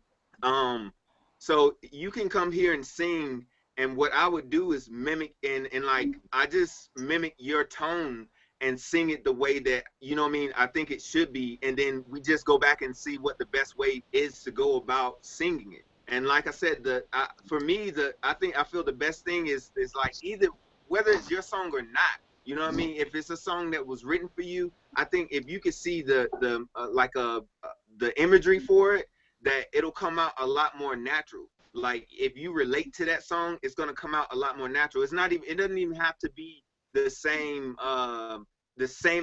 so you can come here and sing, and what I would do is mimic, and like I just mimic your tone and sing it the way that, you know what I mean, I think it should be, and then we just go back and see what the best way is to go about singing it. And like I said, for me, I feel the best thing is like, either whether it's your song or not, you know what I mean? If it's a song that was written for you, I think if you could see the imagery for it, that it'll come out a lot more natural. Like, if you relate to that song, it's gonna come out a lot more natural. It doesn't even have to be the same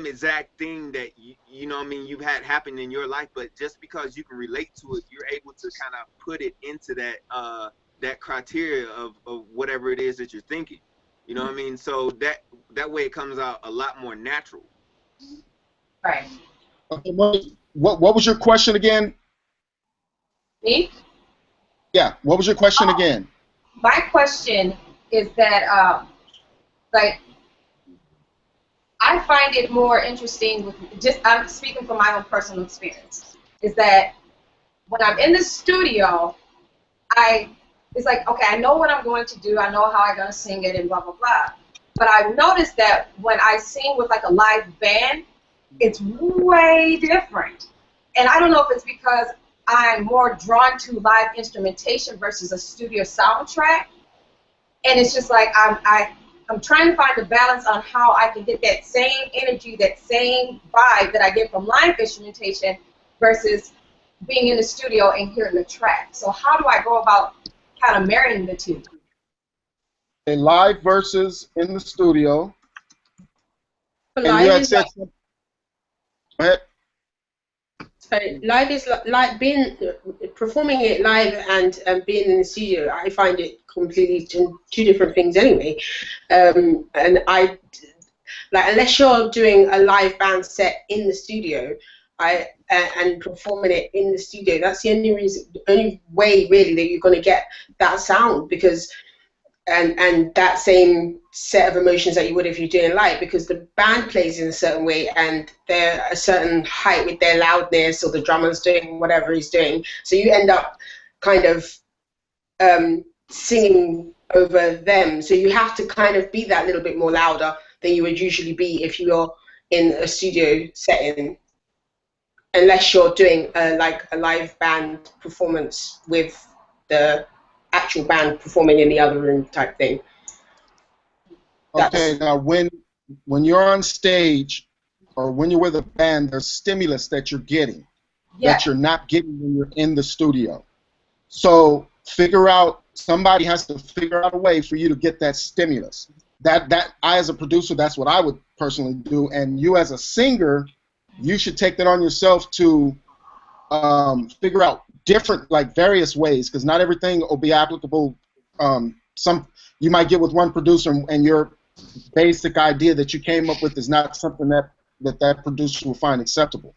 exact thing that you know what I mean, you've had happen in your life, but just because you can relate to it, you're able to kind of put it into that criteria of whatever it is that you're thinking. You know what I mean? So that way it comes out a lot more natural. Right. Okay, what was your question again? Me? Yeah, what was your question again? My question is that, like, I find it more interesting with I'm speaking from my own personal experience, is that when I'm in the studio, it's like, okay, I know what I'm going to do, I know how I'm going to sing it and blah, blah, blah. But I've noticed that when I sing with like a live band, it's way different. And I don't know if it's because I'm more drawn to live instrumentation versus a studio soundtrack. And it's just like I'm trying to find a balance on how I can get that same energy, that same vibe that I get from live instrumentation versus being in the studio and hearing the track. So how do I go about kind of marrying the two? A live versus in the studio. But and you had said something. Go ahead. So live is like being performing it live and being in the studio. I find it completely two different things anyway. And I like, unless you're doing a live band set in the studio, and performing it in the studio, that's the only way really that you're going to get that sound, because and that same set of emotions that you would if you're doing live, because the band plays in a certain way and they're a certain height with their loudness, or the drummer's doing whatever he's doing, so you end up kind of singing over them, so you have to kind of be that little bit more louder than you would usually be if you're in a studio setting, unless you're doing like a live band performance with the actual band performing in the other room type thing. Okay, now when you're on stage or when you're with a band, there's stimulus that you're getting that you're not getting when you're in the studio. So somebody has to figure out a way for you to get that stimulus. That I as a producer, that's what I would personally do, and you as a singer, you should take that on yourself to figure out different, like various ways, because not everything will be applicable. Some you might get with one producer, and your basic idea that you came up with is not something that producer will find acceptable.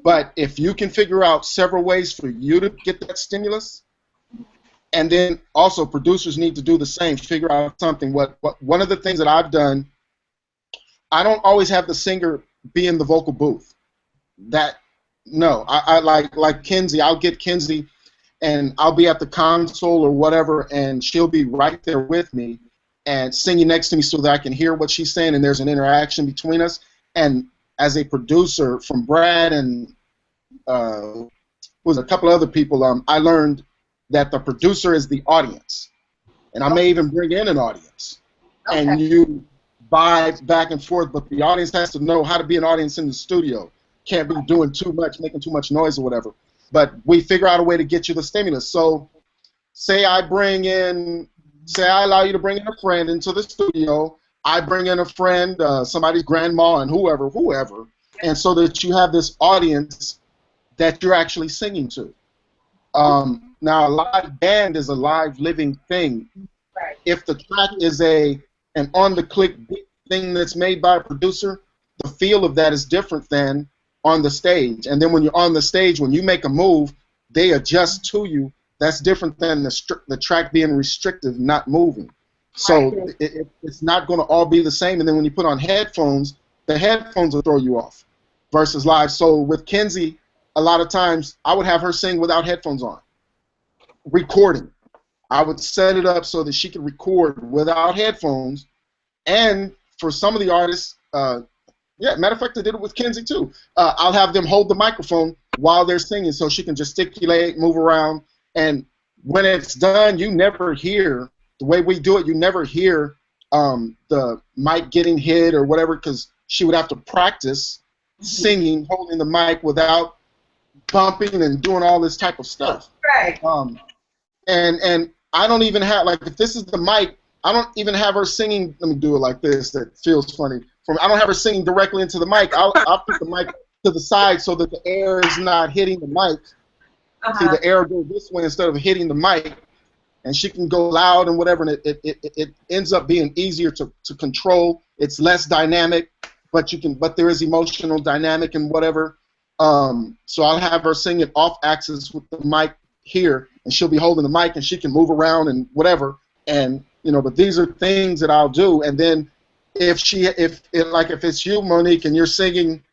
But if you can figure out several ways for you to get that stimulus, and then also producers need to do the same, figure out something. One of the things that I've done, I don't always have the singer be in the vocal booth. I like Kenzie. I'll get Kenzie, and I'll be at the console or whatever, and she'll be right there with me and singing next to me so that I can hear what she's saying, and there's an interaction between us. And as a producer, from Brad and was a couple other people, I learned that the producer is the audience, and I may even bring in an audience, and you vibe back and forth, but the audience has to know how to be an audience in the studio. Can't be doing too much, making too much noise or whatever. But we figure out a way to get you the stimulus. So say I allow you to bring in a friend into the studio. I bring in a friend, somebody's grandma and whoever, and so that you have this audience that you're actually singing to. Now, a live band is a live living thing. Right. If the track is an on-the-click thing that's made by a producer, the feel of that is different than on the stage. And then when you're on the stage, when you make a move, they adjust to you. That's different than the track being restrictive, not moving. So it's not going to all be the same. And then when you put on headphones, the headphones will throw you off versus live. So with Kenzie, a lot of times I would have her sing without headphones on. Recording. I would set it up so that she could record without headphones. And for some of the artists, matter of fact, I did it with Kenzie too. I'll have them hold the microphone while they're singing so she can gesticulate, move around. And when it's done, you never hear, the way we do it, you never hear the mic getting hit or whatever, because she would have to practice singing, holding the mic without bumping and doing all this type of stuff. Right. And I don't even have, like, if this is the mic, I don't even have her singing. Let me do it like this. That feels funny. I don't have her singing directly into the mic. I'll put the mic to the side so that the air is not hitting the mic. See, the air goes this way instead of hitting the mic, and she can go loud and whatever, and it ends up being easier to control. It's less dynamic, but there is emotional dynamic and whatever. So I'll have her sing it off axis with the mic here, and she'll be holding the mic, and she can move around and whatever. And but these are things that I'll do. And then if it's you, Monique, and you're singing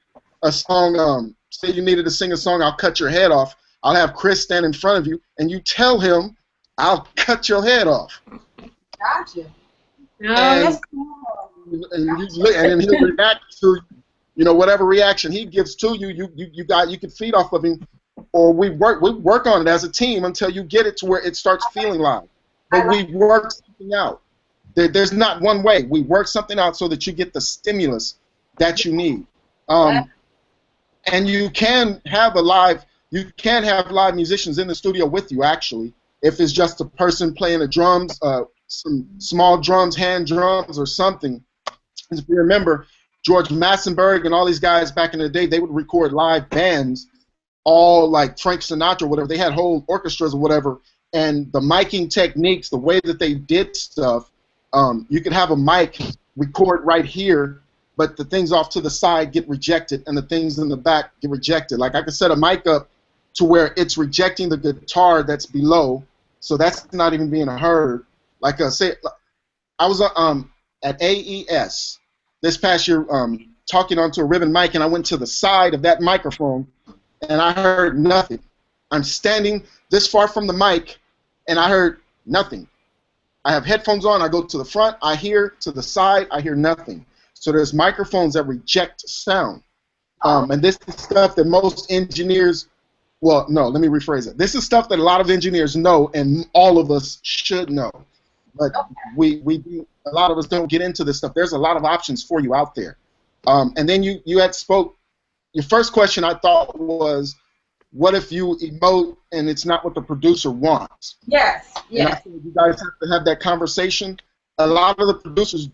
a song, say you needed to sing a song, I'll cut your head off. I'll have Chris stand in front of you, and you tell him, I'll cut your head off. Gotcha. That's cool. And then he'll react to, whatever reaction he gives to you. You can feed off of him, or we work on it as a team until you get it to where it starts feeling live. But we work something out. There's not one way. We work something out so that you get the stimulus that you need. And you can have live musicians in the studio with you, actually, if it's just a person playing the drums, some small drums, hand drums, or something. If you remember, George Massenburg and all these guys back in the day, they would record live bands, all like Frank Sinatra or whatever. They had whole orchestras or whatever, and the miking techniques, the way that they did stuff, you could have a mic record right here, but the things off to the side get rejected, and the things in the back get rejected. Like I could set a mic up to where it's rejecting the guitar that's below, so that's not even being heard. Like say, I was at AES this past year talking onto a ribbon mic, and I went to the side of that microphone, and I heard nothing. I'm standing this far from the mic, and I heard nothing. I have headphones on, I go to the front, I hear to the side, I hear nothing. So there's microphones that reject sound. And this is stuff that most engineers, well, no, let me rephrase it. This is stuff that a lot of engineers know, and all of us should know. but a lot of us don't get into this stuff. There's a lot of options for you out there. And then you had spoke. Your first question I thought was, what if you emote and it's not what the producer wants? Yes. And I think you guys have to have that conversation. A lot of the producers,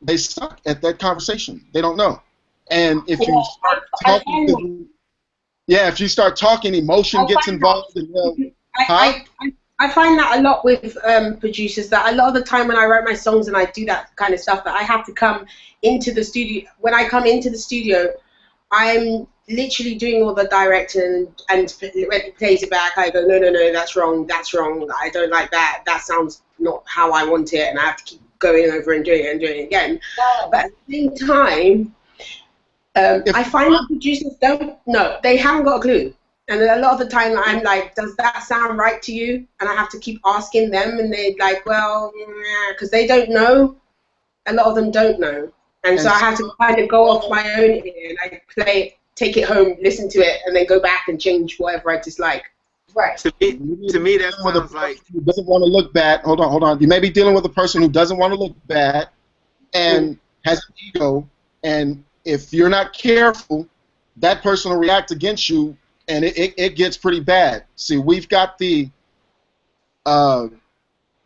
they suck at that conversation. They don't know. And if you start talking, if you start talking, emotion gets involved. I find that a lot with producers, that a lot of the time when I write my songs and I do that kind of stuff, that I have to come into the studio. When I come into the studio, I'm literally doing all the directing, and when it plays it back, I go, no, that's wrong, I don't like that, that sounds not how I want it, and I have to keep going over and doing it again. But at the same time, I find that producers don't know, they haven't got a clue. And a lot of the time I'm like, does that sound right to you? And I have to keep asking them, and they're like, well, because they don't know. A lot of them don't know. And so I have to kind of go off my own here, and I play it, take it home, listen to it, and then go back and change whatever I dislike. Right. To me that sounds like... who doesn't want to look bad. Hold on. You may be dealing with a person who doesn't want to look bad and has an ego, and if you're not careful, that person will react against you, and it gets pretty bad. See, we've got the,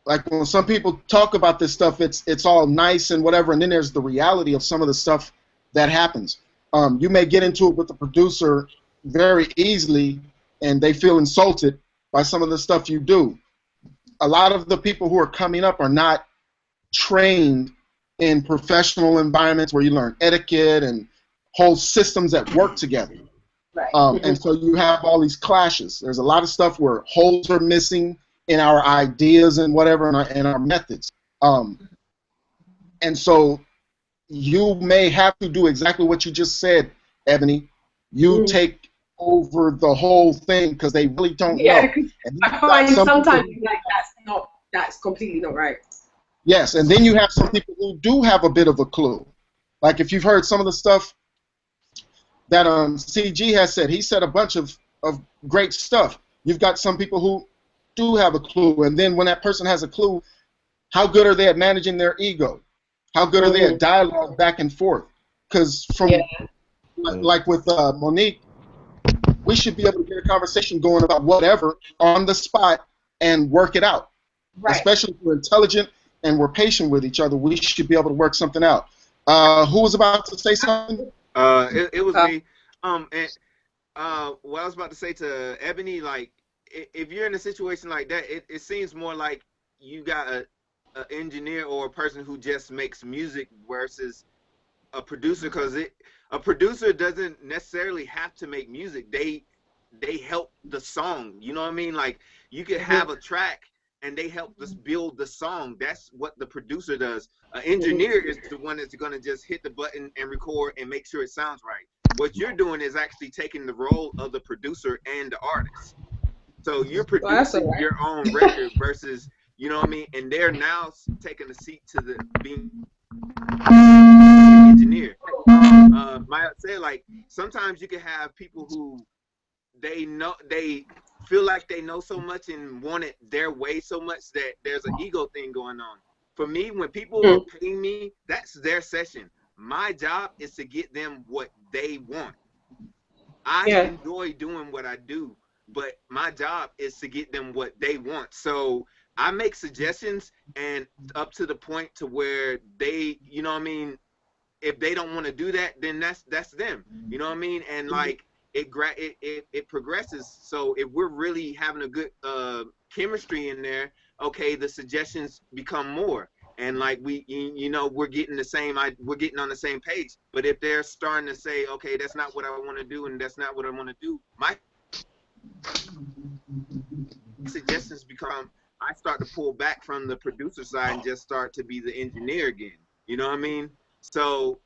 like when some people talk about this stuff, it's all nice and whatever, and then there's the reality of some of the stuff that happens. You may get into it with the producer very easily, and they feel insulted by some of the stuff you do. A lot of the people who are coming up are not trained in professional environments where you learn etiquette and whole systems that work together. Right. And so you have all these clashes. There's a lot of stuff where holes are missing in our ideas and whatever, and our methods. And so you may have to do exactly what you just said, Ebony. You take over the whole thing because they really don't know. I find sometimes like that's completely not right. Yes, and then you have some people who do have a bit of a clue. Like if you've heard some of the stuff that CG has said, he said a bunch of great stuff. You've got some people who do have a clue, and then when that person has a clue, how good are they at managing their ego? How good are they at dialogue back and forth? Because from like with Monique, we should be able to get a conversation going about whatever on the spot and work it out. Right. Especially if we're intelligent and we're patient with each other, we should be able to work something out. Who was about to say something? It was me. And what I was about to say to Ebony, like, if you're in a situation like that, it seems more like you got an engineer or a person who just makes music versus a producer, because a producer doesn't necessarily have to make music. They help the song. You know what I mean? Like, you could have a track and they help us build the song. That's what the producer does. An engineer is the one that's going to just hit the button and record and make sure it sounds right. What you're doing is actually taking the role of the producer and the artist. So you're producing your own record versus, you know what I mean? And they're now taking the seat to the being engineer. Ma'at said, like, sometimes you can have people who they feel like they know so much and want it their way so much that there's an ego thing going on. For me, when people are paying me, that's their session. My job is to get them what they want. I enjoy doing what I do, but my job is to get them what they want. So I make suggestions, and up to the point to where they, you know what I mean, if they don't want to do that, then that's them. You know what I mean? And like, it progresses. So if we're really having a good chemistry in there, okay, the suggestions become more, and like we're getting we're getting on the same page. But if they're starting to say, okay, that's not what I want to do, and that's not what I want to do, my suggestions become, I start to pull back from the producer side and just start to be the engineer again. You know what I mean? So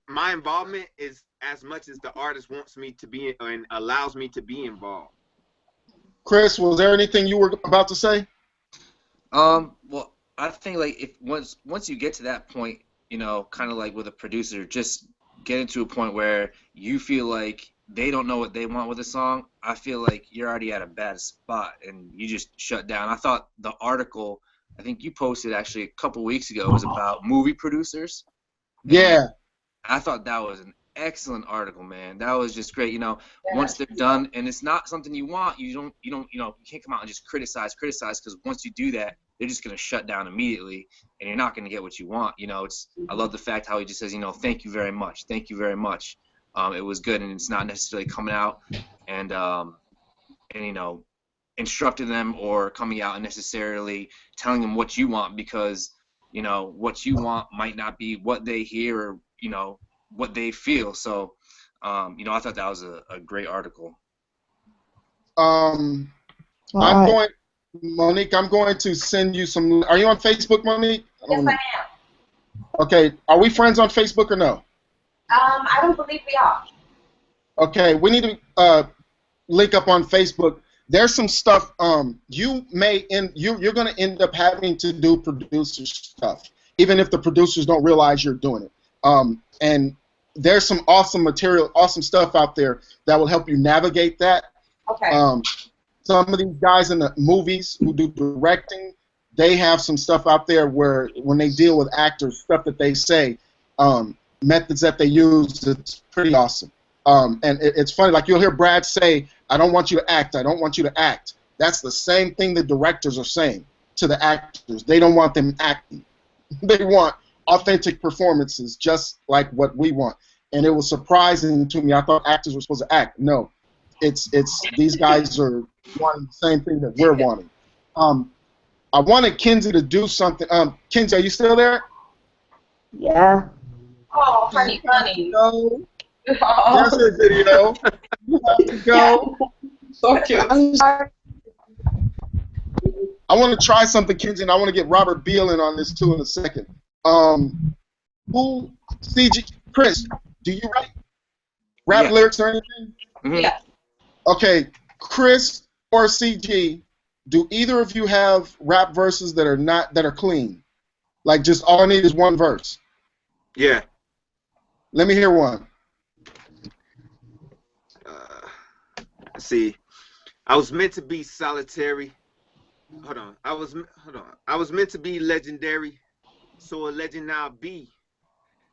my involvement is as much as the artist wants me to be and allows me to be involved. Chris, was there anything you were about to say? Well, I think like if once you get to that point, you know, kind of like with a producer, just getting to a point where you feel like they don't know what they want with a song, I feel like you're already at a bad spot and you just shut down. I thought the article I think you posted actually a couple weeks ago. It was about movie producers. Yeah. I thought that was an excellent article, man. That was just great. Once they're done, and it's not something you want, you can't come out and just criticize, because once you do that, they're just gonna shut down immediately, and you're not gonna get what you want. I love the fact how he just says, thank you very much, thank you very much. It was good, and it's not necessarily coming out and instructing them or coming out and necessarily telling them what you want, because what you want might not be what they hear or what they feel. So I thought that was a great article. Monique, I'm going to send you some. Are you on Facebook, Monique? Yes, I am. Okay, are we friends on Facebook or no? I don't believe we are. Okay, we need to link up on Facebook. There's some stuff you're going to end up having to do producer stuff, even if the producers don't realize you're doing it. And there's some awesome material, awesome stuff out there that will help you navigate that. Okay. Some of these guys in the movies who do directing, they have some stuff out there where when they deal with actors, stuff that they say, methods that they use, it's pretty awesome. And it's funny, like you'll hear Brad say, I don't want you to act, I don't want you to act. That's the same thing the directors are saying to the actors. They don't want them acting. They want authentic performances, just like what we want. And it was surprising to me. I thought actors were supposed to act. No, it's these guys are wanting the same thing that we're wanting. I wanted Kenzie to do something. Kenzie, are you still there? Yeah. Oh, funny. No. There's a video. You have to go. So cute. I'm sorry. I want to try something, Kenzie, and I want to get Robert Beal in on this too in a second. Who, CG, Chris, do you write rap lyrics or anything? Mm-hmm. Yeah. Okay, Chris or CG, do either of you have rap verses that are clean? Like just all I need is one verse. Yeah. Let me hear one. See, I was meant to be solitary. Hold on. I was meant to be legendary, so a legend I'll be.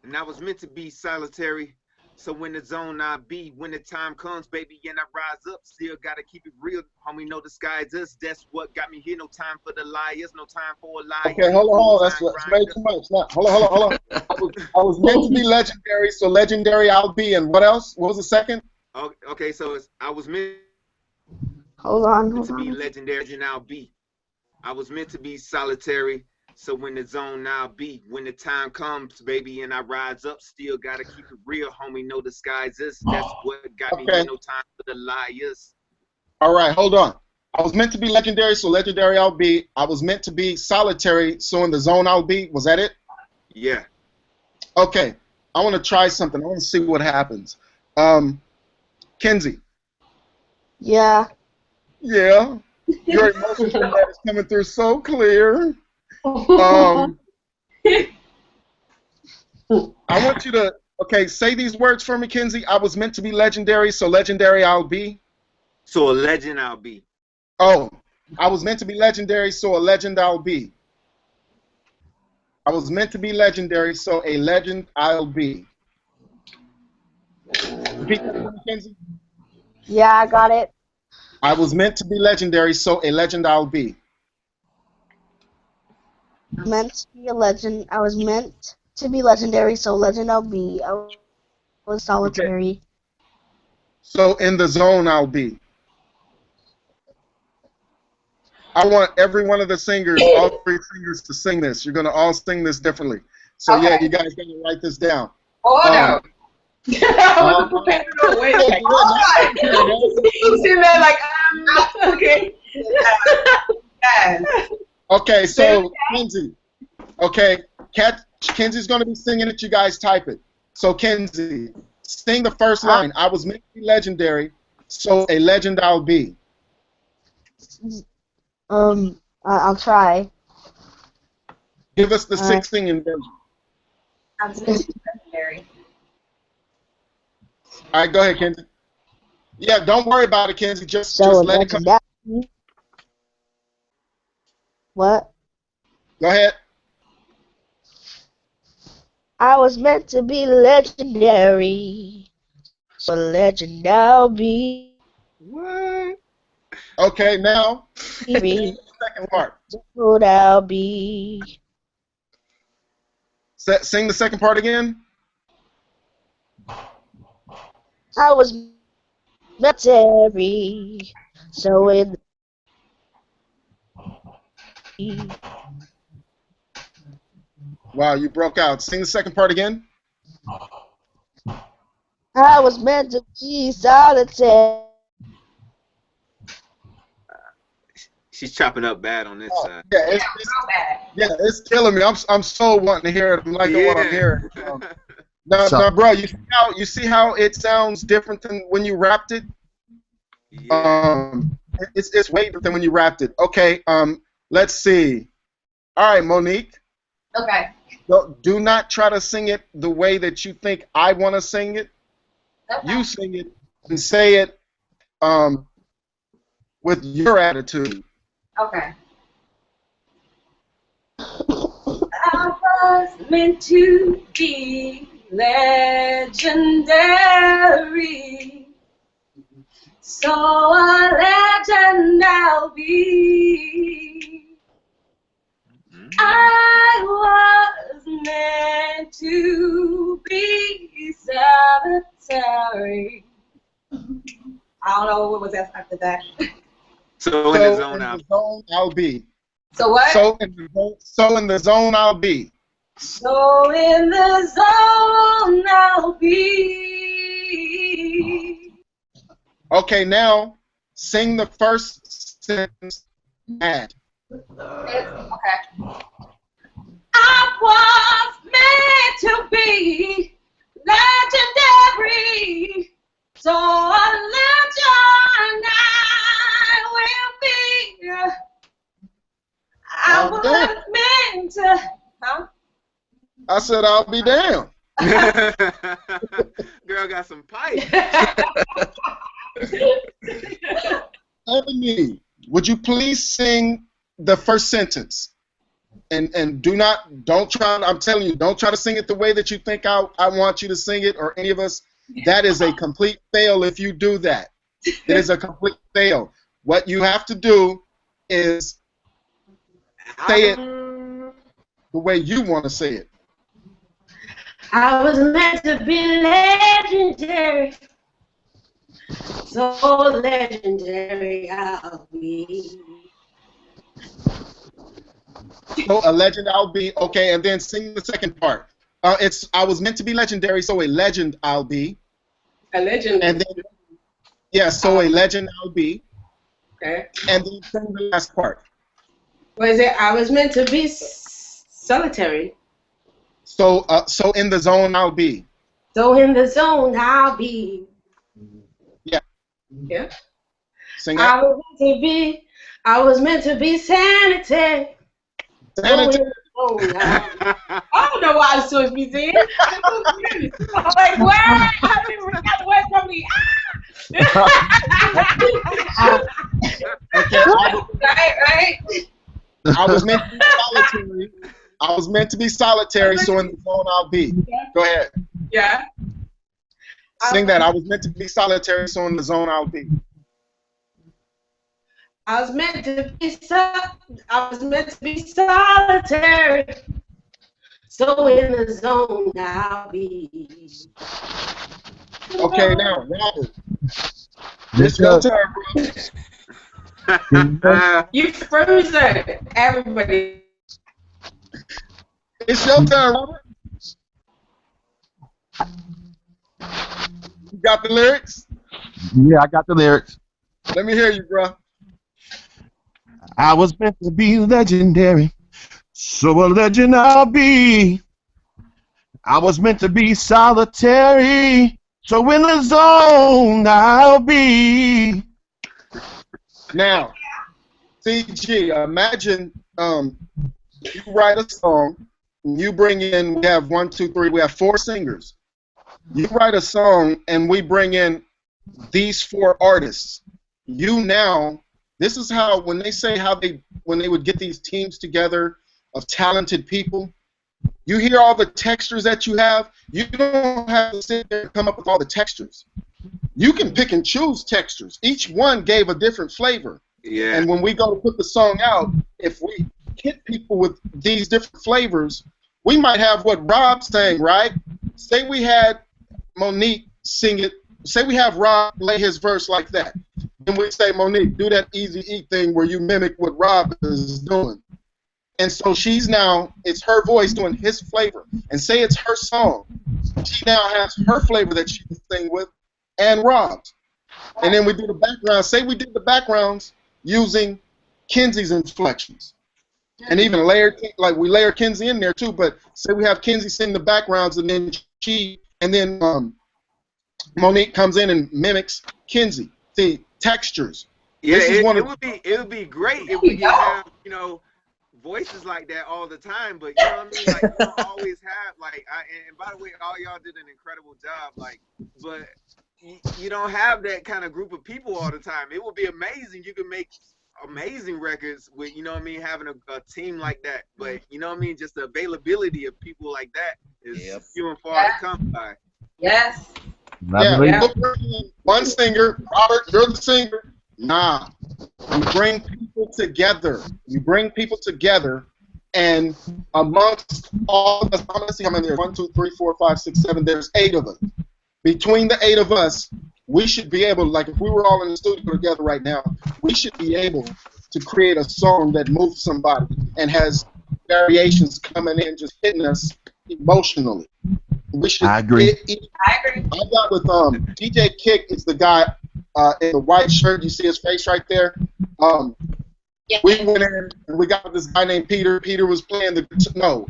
And I was meant to be solitary, so when the zone I'll be. When the time comes, baby, and I rise up, still gotta keep it real. Homie, no disguise us. That's what got me here. No time for the liars, no time for a lie. Okay, hold on. That's way too much. No, hold on. I was meant to be legendary, so legendary I'll be. And what else? What was the second? Okay, so I was meant Hold to be on. legendary, and I'll be. I was meant to be solitary, so when the zone I'll be. When the time comes, baby, and I rise up, still gotta keep it real, homie, no disguises. That's what got me here, no time for the liars. All right, hold on. I was meant to be legendary, so legendary I'll be. I was meant to be solitary, so in the zone I'll be. Was that it? Yeah. Okay, I want to try something. I want to see what happens. Kenzie. Yeah. Yeah. Your emotions on that is coming through so clear. I want you to, say these words for me, Kenzie. I was meant to be legendary, so legendary I'll be. So a legend I'll be. Oh, I was meant to be legendary, so a legend I'll be. I was meant to be legendary, so a legend I'll be. Repeat that for me, Kenzie. Yeah, I got it. I was meant to be legendary, so a legend I'll be. Meant to be a legend. I was meant to be legendary, so legend I'll be. I was solitary. Okay. So in the zone I'll be. I want every one of the singers, all three singers, to sing this. You're going to all sing this differently. So yeah, you guys got to write this down. Oh no. I wasn't prepared to wait. Like, he's in there like, okay. Yes. Okay, so Kenzie. Okay, Kenzie's going to be singing it. You guys type it. So Kenzie, sing the first line. I was meant to be legendary, so a legend I'll be. I'll try. Give us the 6 singing version. I was meant to be legendary. All right, go ahead, Kenzie. Yeah, don't worry about it, Kenzie. Just So let it come. What? Go ahead. I was meant to be legendary, so legend I'll be. What? Okay, now Second second part. what I'll be. Sing the second part again. I was meant to be, so in the Wow, you broke out. Sing the second part again. I was meant to be solitary. She's chopping up bad on this side. Yeah, it's killing me. I'm so wanting to hear it. I'm liking what I'm hearing. Now, bro, you see how it sounds different than when you rapped it? Yeah. It's way different than when you rapped it. Okay, let's see. All right, Monique. Okay. Do not try to sing it the way that you think I want to sing it. Okay. You sing it and say it with your attitude. Okay. I was meant to be legendary, so a legend I'll be. I was meant to be solitary. I don't know what was after that. So in the zone, I'll be. So what? So in the zone I'll be. So in the zone I'll be. Okay, now sing the first sentence mad. Okay. I was meant to be legendary, so a legend I will be. I was meant to. Huh? I said I'll be damned. Girl got some pipe. Ebony, would you please sing the first sentence? And don't try. I'm telling you, don't try to sing it the way that you think I want you to sing it, or any of us. That is a complete fail if you do that. It is a complete fail. What you have to do is say it the way you want to say it. I was meant to be legendary, so legendary I'll be. So a legend I'll be. Okay, and then sing the second part. I was meant to be legendary, so a legend I'll be. A legend. And then so a legend I'll be. Okay. And then sing the last part. What is it? I was meant to be solitary. So in the zone I'll be. So in the zone I'll be. Yeah. Yeah. Sing that. I was meant to be sanitary. Sanitary. I don't know why I'm supposed to be singing. I'm like, what? I forgot the words from me. Okay. Right. I was meant to be solitary. I was meant to be solitary, so in the zone I'll be. Go ahead. Yeah. Sing that. I was meant to be solitary, so in the zone I'll be. I was meant to be solitary. So in the zone I'll be. Okay, now Robert. It's your turn, bro. You frozen, everybody. It's your turn, Robert. You got the lyrics? Yeah, I got the lyrics. Let me hear you, bro. I was meant to be legendary, so a legend I'll be. I was meant to be solitary, so in the zone I'll be. Now, CG, imagine you write a song, and you bring in, we have 4 singers. You write a song, and we bring in these 4 artists. This is how, when they say when they would get these teams together, of talented people. You hear all the textures that you have. You don't have to sit there and come up with all the textures. You can pick and choose textures. Each one gave a different flavor. Yeah. And when we go to put the song out, if we hit people with these different flavors, we might have what Rob sang, right? Say we had Monique sing it. Say we have Rob lay his verse like that. Then we say, Monique, do that Easy E thing where you mimic what Rob is doing. And so she's now, it's her voice doing his flavor. And say it's her song. She now has her flavor that she can sing with and Rob's. And then we do the background. Say we did the backgrounds using Kenzie's inflections. And even we layer Kenzie in there too, but say we have Kenzie sing the backgrounds and then Monique comes in and mimics Kenzie. See, textures. Yeah, it would be great if we could have, you know, voices like that all the time, but you know what I mean? Like, you don't always have, like, and by the way, all y'all did an incredible job, like, but you don't have that kind of group of people all the time. It would be amazing. You could make amazing records with, you know what I mean, having a team like that, but you know what I mean, just the availability of people like that is few and far to come by. Yes. Yeah. One singer, Robert, you're the singer. Nah. You bring people together. And amongst all of us, I'm gonna see how many there's. 1, 2, 3, 4, 5, 6, 7. There's 8 of us. Between the 8 of us, we should be able, like if we were all in the studio together right now, we should be able to create a song that moves somebody and has variations coming in, just hitting us emotionally. I agree. I got with DJ Kick is the guy in the white shirt. You see his face right there. We went in and we got this guy named Peter. Peter was playing it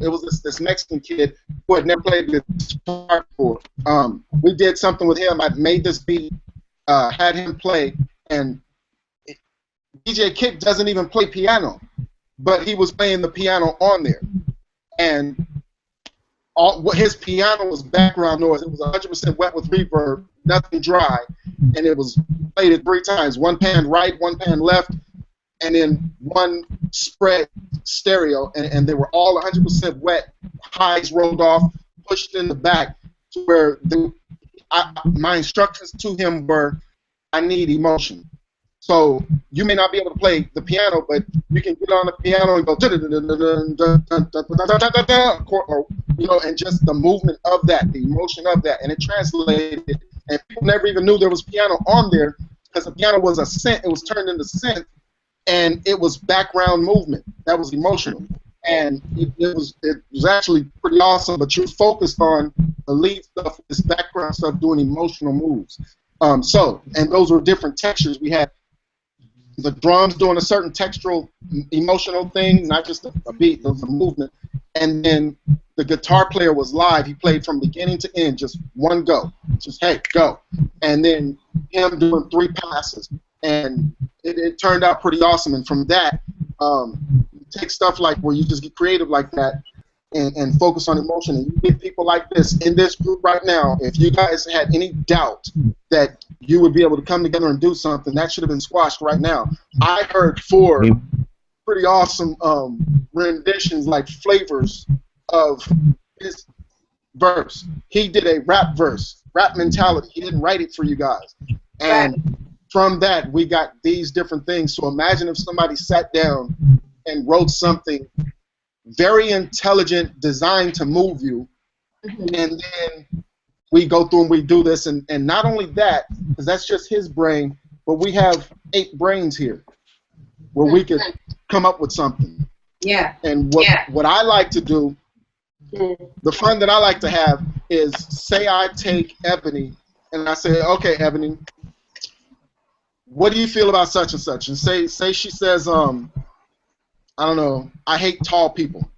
was this Mexican kid who had never played the guitar before. We did something with him. I made this beat, had him play, and DJ Kick doesn't even play piano, but he was playing the piano on there, and his piano was background noise. It was 100% wet with reverb, nothing dry, and it was played it 3 times. One pan right, one pan left, and then one spread stereo, and they were all 100% wet, highs rolled off, pushed in the back, to where my instructions to him were, I need emotion. So you may not be able to play the piano, but you can get on the piano and go, and just the movement of that, the emotion of that, and it translated, and people never even knew there was piano on there because the piano was a synth. It was turned into synth, and it was background movement that was emotional, and it was actually pretty awesome. But you focused on the lead stuff, this background stuff, doing emotional moves. And those were different textures. We had the drums doing a certain textural, emotional thing, not just a beat, there was a movement. And then the guitar player was live. He played from beginning to end, just one go. Just, hey, go. And then him doing 3 passes. And it turned out pretty awesome. And from that, you take stuff like where you just get creative like that and focus on emotion. And you get people like this in this group right now. If you guys had any doubt that you would be able to come together and do something, that should have been squashed right now. I heard 4 pretty awesome renditions, like flavors of his verse. He did a rap verse, rap mentality. He didn't write it for you guys. And from that, we got these different things. So imagine if somebody sat down and wrote something very intelligent, designed to move you, and then we go through and we do this, and not only that, because that's just his brain, but we have 8 brains here where we could come up with something. Yeah. And what I like to do, the fun that I like to have is, say I take Ebony and I say, okay, Ebony, what do you feel about such and such? And say she says, I don't know, I hate tall people.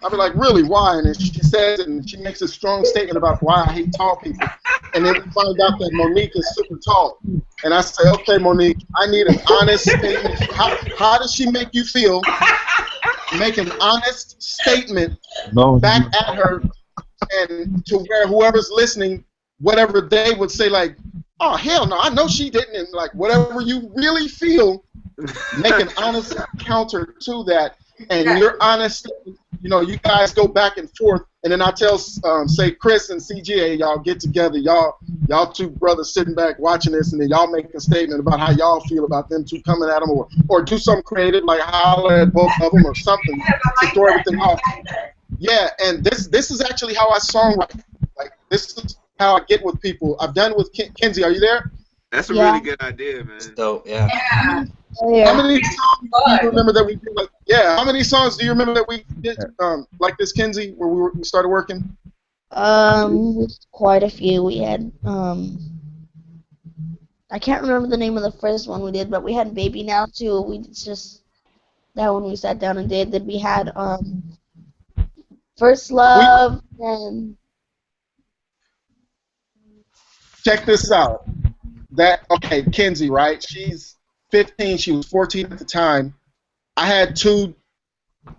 I'll be like, really, why? And then she says it, and she makes a strong statement about why I hate tall people. And then we find out that Monique is super tall. And I say, okay, Monique, I need an honest statement. How does she make you feel? Make an honest statement back at her, and to where whoever's listening, whatever they would say, like, oh, hell no, I know she didn't. And like, whatever you really feel, make an honest counter to that. And your honest, you guys go back and forth, and then I tell, say, Chris and CGA, y'all get together, y'all two brothers sitting back watching this, and then y'all make a statement about how y'all feel about them two coming at them, or do something creative, like holler at both of them or something to throw everything off. Yeah, and this is actually how I songwrite. Like, this is how I get with people. I've done it with Kenzie. Are you there? That's a really good idea, man. That's dope, yeah. How many songs do you remember that we did? Like, how many songs do you remember that we did like this, Kenzie, where we started working? Quite a few. We had I can't remember the name of the first one we did, but we had Baby Now too. We just that one we sat down and did. Then we had First Love and check this out. Okay, Kenzie, right? She's 15. She was 14 at the time. I had two,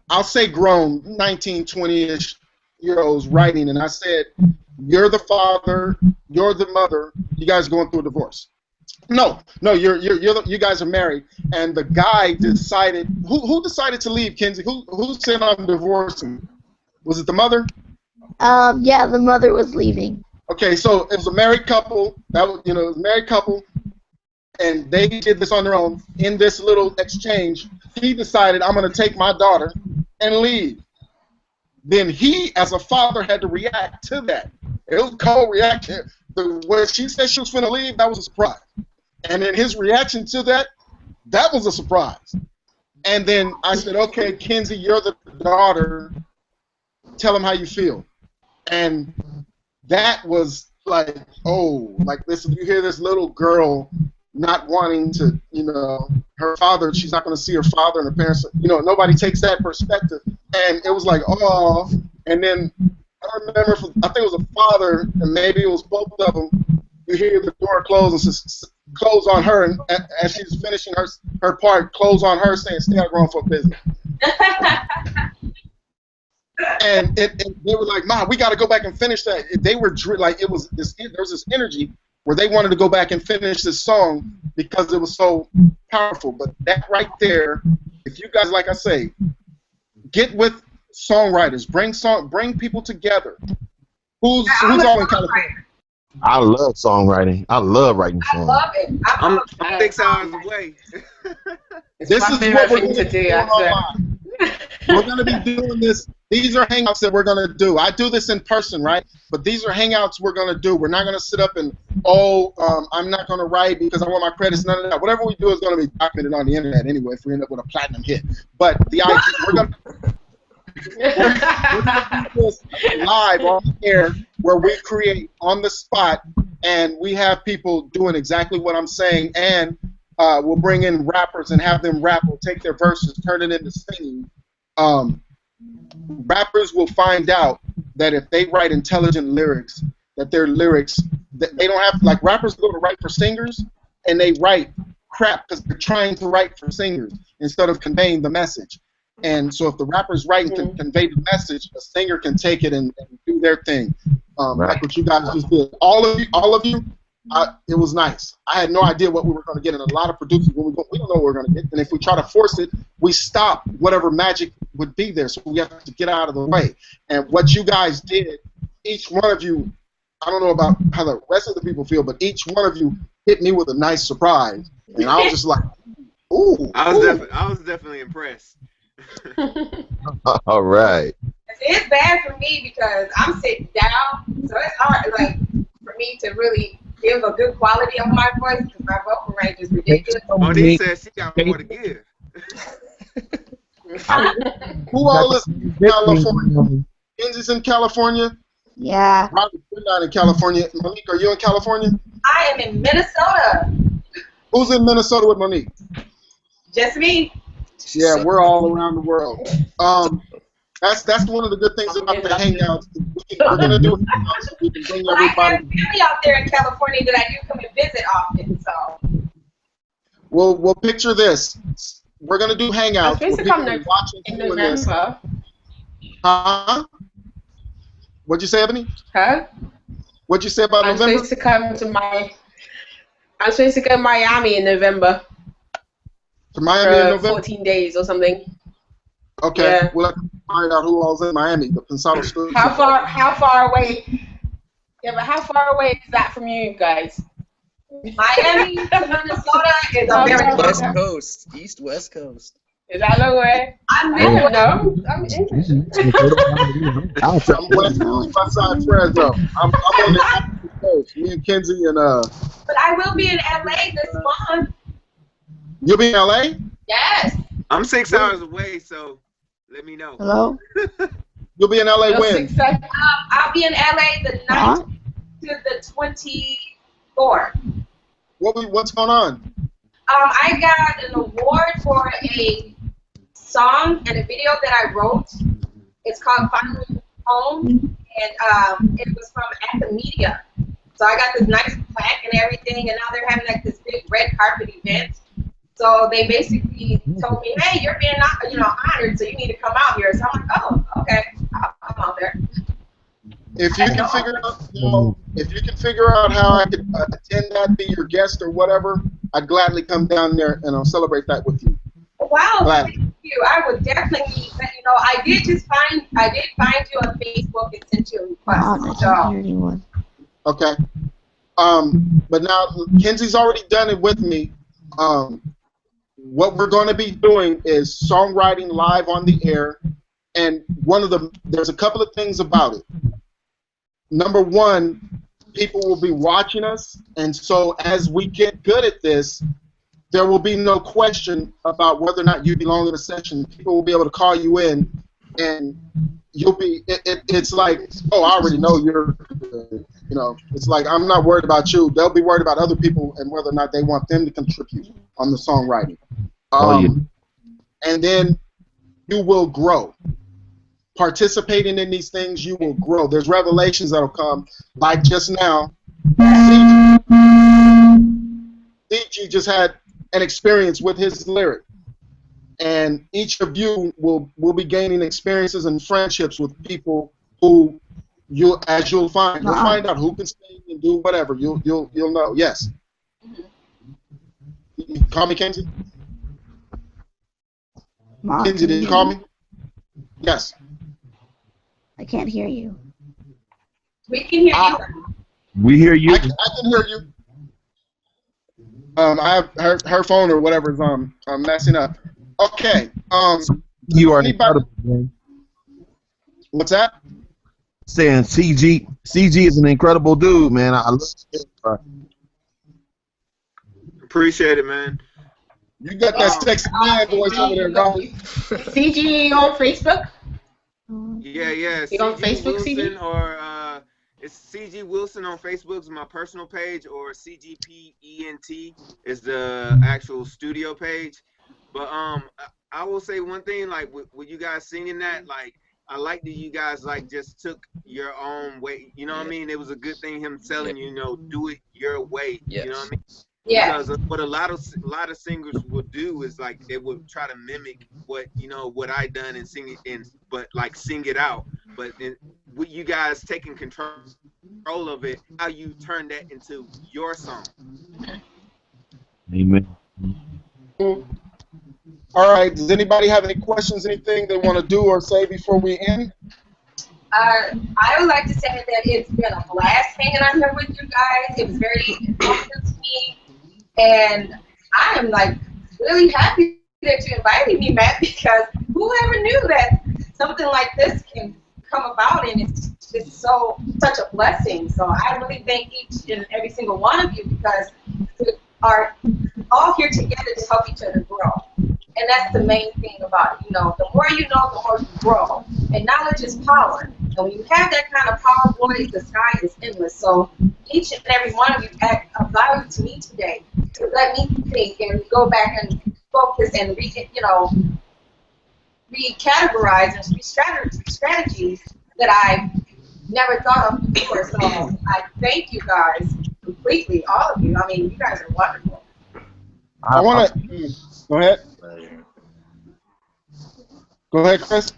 I'll say grown, 19, 20-ish year olds writing, and I said, "You're the father, you're the mother. You guys are going through a divorce." No, you guys are married, and the guy decided. Who decided to leave, Kenzie? Who said I'm divorcing? Was it the mother? Yeah, the mother was leaving. Okay, so it was a married couple. It was a married couple, and they did this on their own. In this little exchange, he decided, "I'm going to take my daughter and leave." Then he, as a father, had to react to that. It was a cold reaction. When she said she was going to leave, that was a surprise. And then his reaction to that was a surprise. And then I said, "Okay, Kenzie, you're the daughter. Tell him how you feel." And that was like, this. You hear this little girl not wanting to, her father. She's not going to see her father and her parents. Nobody takes that perspective. And it was like, oh. And then I remember, I think it was a father, and maybe it was both of them. You hear the door close and says, "Close on her," and as she's finishing her part, close on her, saying, "Stay out of grown folk business." And they were like, "Mom, we got to go back and finish that." They were like, there was this energy where they wanted to go back and finish this song because it was so powerful. But that right there, if you guys, like I say, get with songwriters, bring people together. Who's all in California? I love songwriting. I love writing songs. I love it. I'm 6 hours away. This is what we're going to do. We're going to be doing this. These are hangouts that we're going to do. I do this in person, right? But these are hangouts we're going to do. We're not going to sit up and, I'm not going to write because I want my credits, none of that. Whatever we do is going to be documented on the internet anyway if we end up with a platinum hit. But the idea, we're going to do this live on the air where we create on the spot, and we have people doing exactly what I'm saying, and we'll bring in rappers and have them rap. We'll take their verses, turn it into singing. Rappers will find out that if they write intelligent lyrics, that their lyrics, that they don't have to, like, rappers go to write for singers, and they write crap because they're trying to write for singers instead of conveying the message. And so if the rappers write and can convey the message, a singer can take it and do their thing. Like what you guys just did. All of you, it was nice. I had no idea what we were going to get, and a lot of producers, we don't know what we're going to get. And if we try to force it, we stop whatever magic would be there. So we have to get out of the way. And what you guys did, each one of you, I don't know about how the rest of the people feel, but each one of you hit me with a nice surprise. And I was just like, ooh. I was definitely impressed. All right. It's bad for me because I'm sitting down, so it's hard, like, for me to really give a good quality of my voice because my vocal range is ridiculous. Monique said she got more to give. Who all is in California? Kenzie's in California. Yeah. Robert, you're not in California. Monique, are you in California? I am in Minnesota. Who's in Minnesota with Monique? Just me. Yeah, we're all around the world. That's one of the good things about the hangouts. We're gonna do hangouts so we can bring Well, I have everybody. family out there in California that I do come and visit often, so. We'll picture this. We're gonna do I'm hangouts. supposed to where come people in are watching doing this. November. Huh? What'd you say, Ebony? Huh? What'd you say about I'm November? supposed to come to I'm supposed to go to Miami in November. To Miami in For November. 14 days or something. Okay, Yeah. we'll have to find out who all's in Miami. The Pensado Studio. How far away? Yeah, but how far away is that from you guys? Miami to Minnesota is a very long West way. Coast, East West Coast. Is that a long way? I'm I don't Midwest. know. I'm interested. I'm West Side Fresno. I'm on the opposite coast. Me and Kenzie and But I will be in LA this month. You'll be in LA? Yes. I'm 6 hours away, so let me know. Hello? You'll be in LA You're when? 6 seconds. I'll be in LA the 9th to the 24th. What's going on? I got an award for a song and a video that I wrote. It's called Finally Home, and it was from At the Media. So I got this nice plaque and everything, and now they're having like this big red carpet event. So they basically told me, hey, you're being honored, so you need to come out here. So I'm like, oh, okay, I'll come out there. If you can figure out how I could attend that, be your guest or whatever, I'd gladly come down there and I'll celebrate that with you. Wow, Gladly. thank you. I would definitely let you know. I did find you on Facebook and sent you a request. I can't hear anyone. Okay. But now Kenzie's already done it with me. What we're going to be doing is songwriting live on the air, and there's a couple of things about it. Number one, people will be watching us, and so as we get good at this, there will be no question about whether or not you belong in a session. People will be able to call you in, and you'll be. It's like, oh, I already know you're. It's like I'm not worried about you. They'll be worried about other people and whether or not they want them to contribute on the songwriting. And then you will grow. Participating in these things, you will grow. There's revelations that'll come, like just now. CG just had an experience with his lyric, and each of you will be gaining experiences and friendships with people who you'll find out who can sing and do whatever. You'll know. Yes. You call me Kenzie. Mom, Kenzie, did you call me? Yes. I can't hear you. We can hear you. We hear you. I can hear you. I have her phone or whatever is messing up. Okay. You are anybody? incredible, man. What's that? Saying CG is an incredible dude, man. I love it. Appreciate it, man. You got that sexy man voice over there, dog. CG on Facebook? Yeah. You on Facebook, Wilson, CG? or it's CG Wilson on Facebook is my personal page, or CGPENT is the actual studio page. But I will say one thing, like with you guys singing that, like I like that you guys like just took your own way. You know what I mean? It was a good thing him telling you, do it your way. Yes. You know what I mean? Yeah. Because what a lot of singers will do is like they will try to mimic what I done and sing it but like sing it out. But with you guys taking control of it, how you turn that into your song. Amen. All right. Does anybody have any questions? Anything they want to do or say before we end? I would like to say that it's been a blast hanging out here with you guys. It was very informative to me, and I am like really happy that you invited me, Matt, because whoever knew that something like this can come about, and it's just such a blessing. So I really thank each and every single one of you, because we are all here together to help each other grow. And that's the main thing about it. The more you know, the more you grow. And knowledge is power. And when you have that kind of power, boy, the sky is endless. So each and every one of you add a value to me today to let me think and go back and focus and recategorize and strategies that I never thought of before. So I thank you guys completely, all of you. I mean, you guys are wonderful. I want to go ahead. Go ahead, Chris.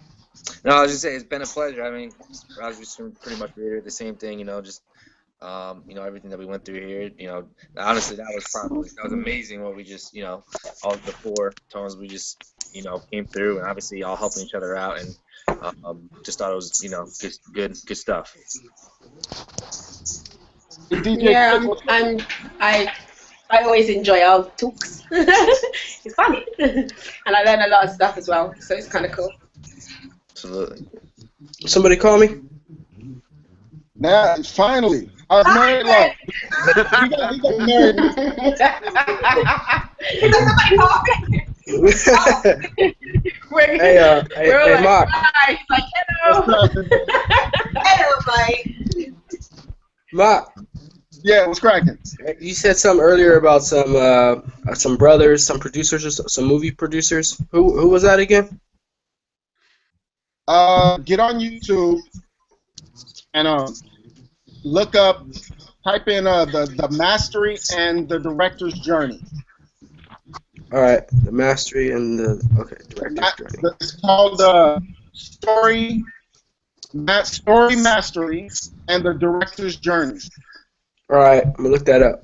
No, I was just saying it's been a pleasure. I mean, I was just pretty much reiterate the same thing. Just everything that we went through here. Honestly, that was amazing. What we just all the 4 tones we just you know, came through, and obviously y'all helping each other out, and just thought it was, you know, good stuff. Yeah, I always enjoy our talks. It's funny, and I learn a lot of stuff as well, so it's kind of cool. Absolutely. Somebody call me. Now, finally, I was married long. He got married. Somebody call me. Hey, We're like, Mark. hi. He's like, hello. Hello, Mike. Mark, Yeah, what's cracking? you said something earlier about some brothers, some producers, or some movie producers. Who was that again? Get on YouTube and look up, type in the mastery and the director's journey. All right, the mastery and the director's journey. It's called story mastery and the director's journey. All right, I'm gonna look that up.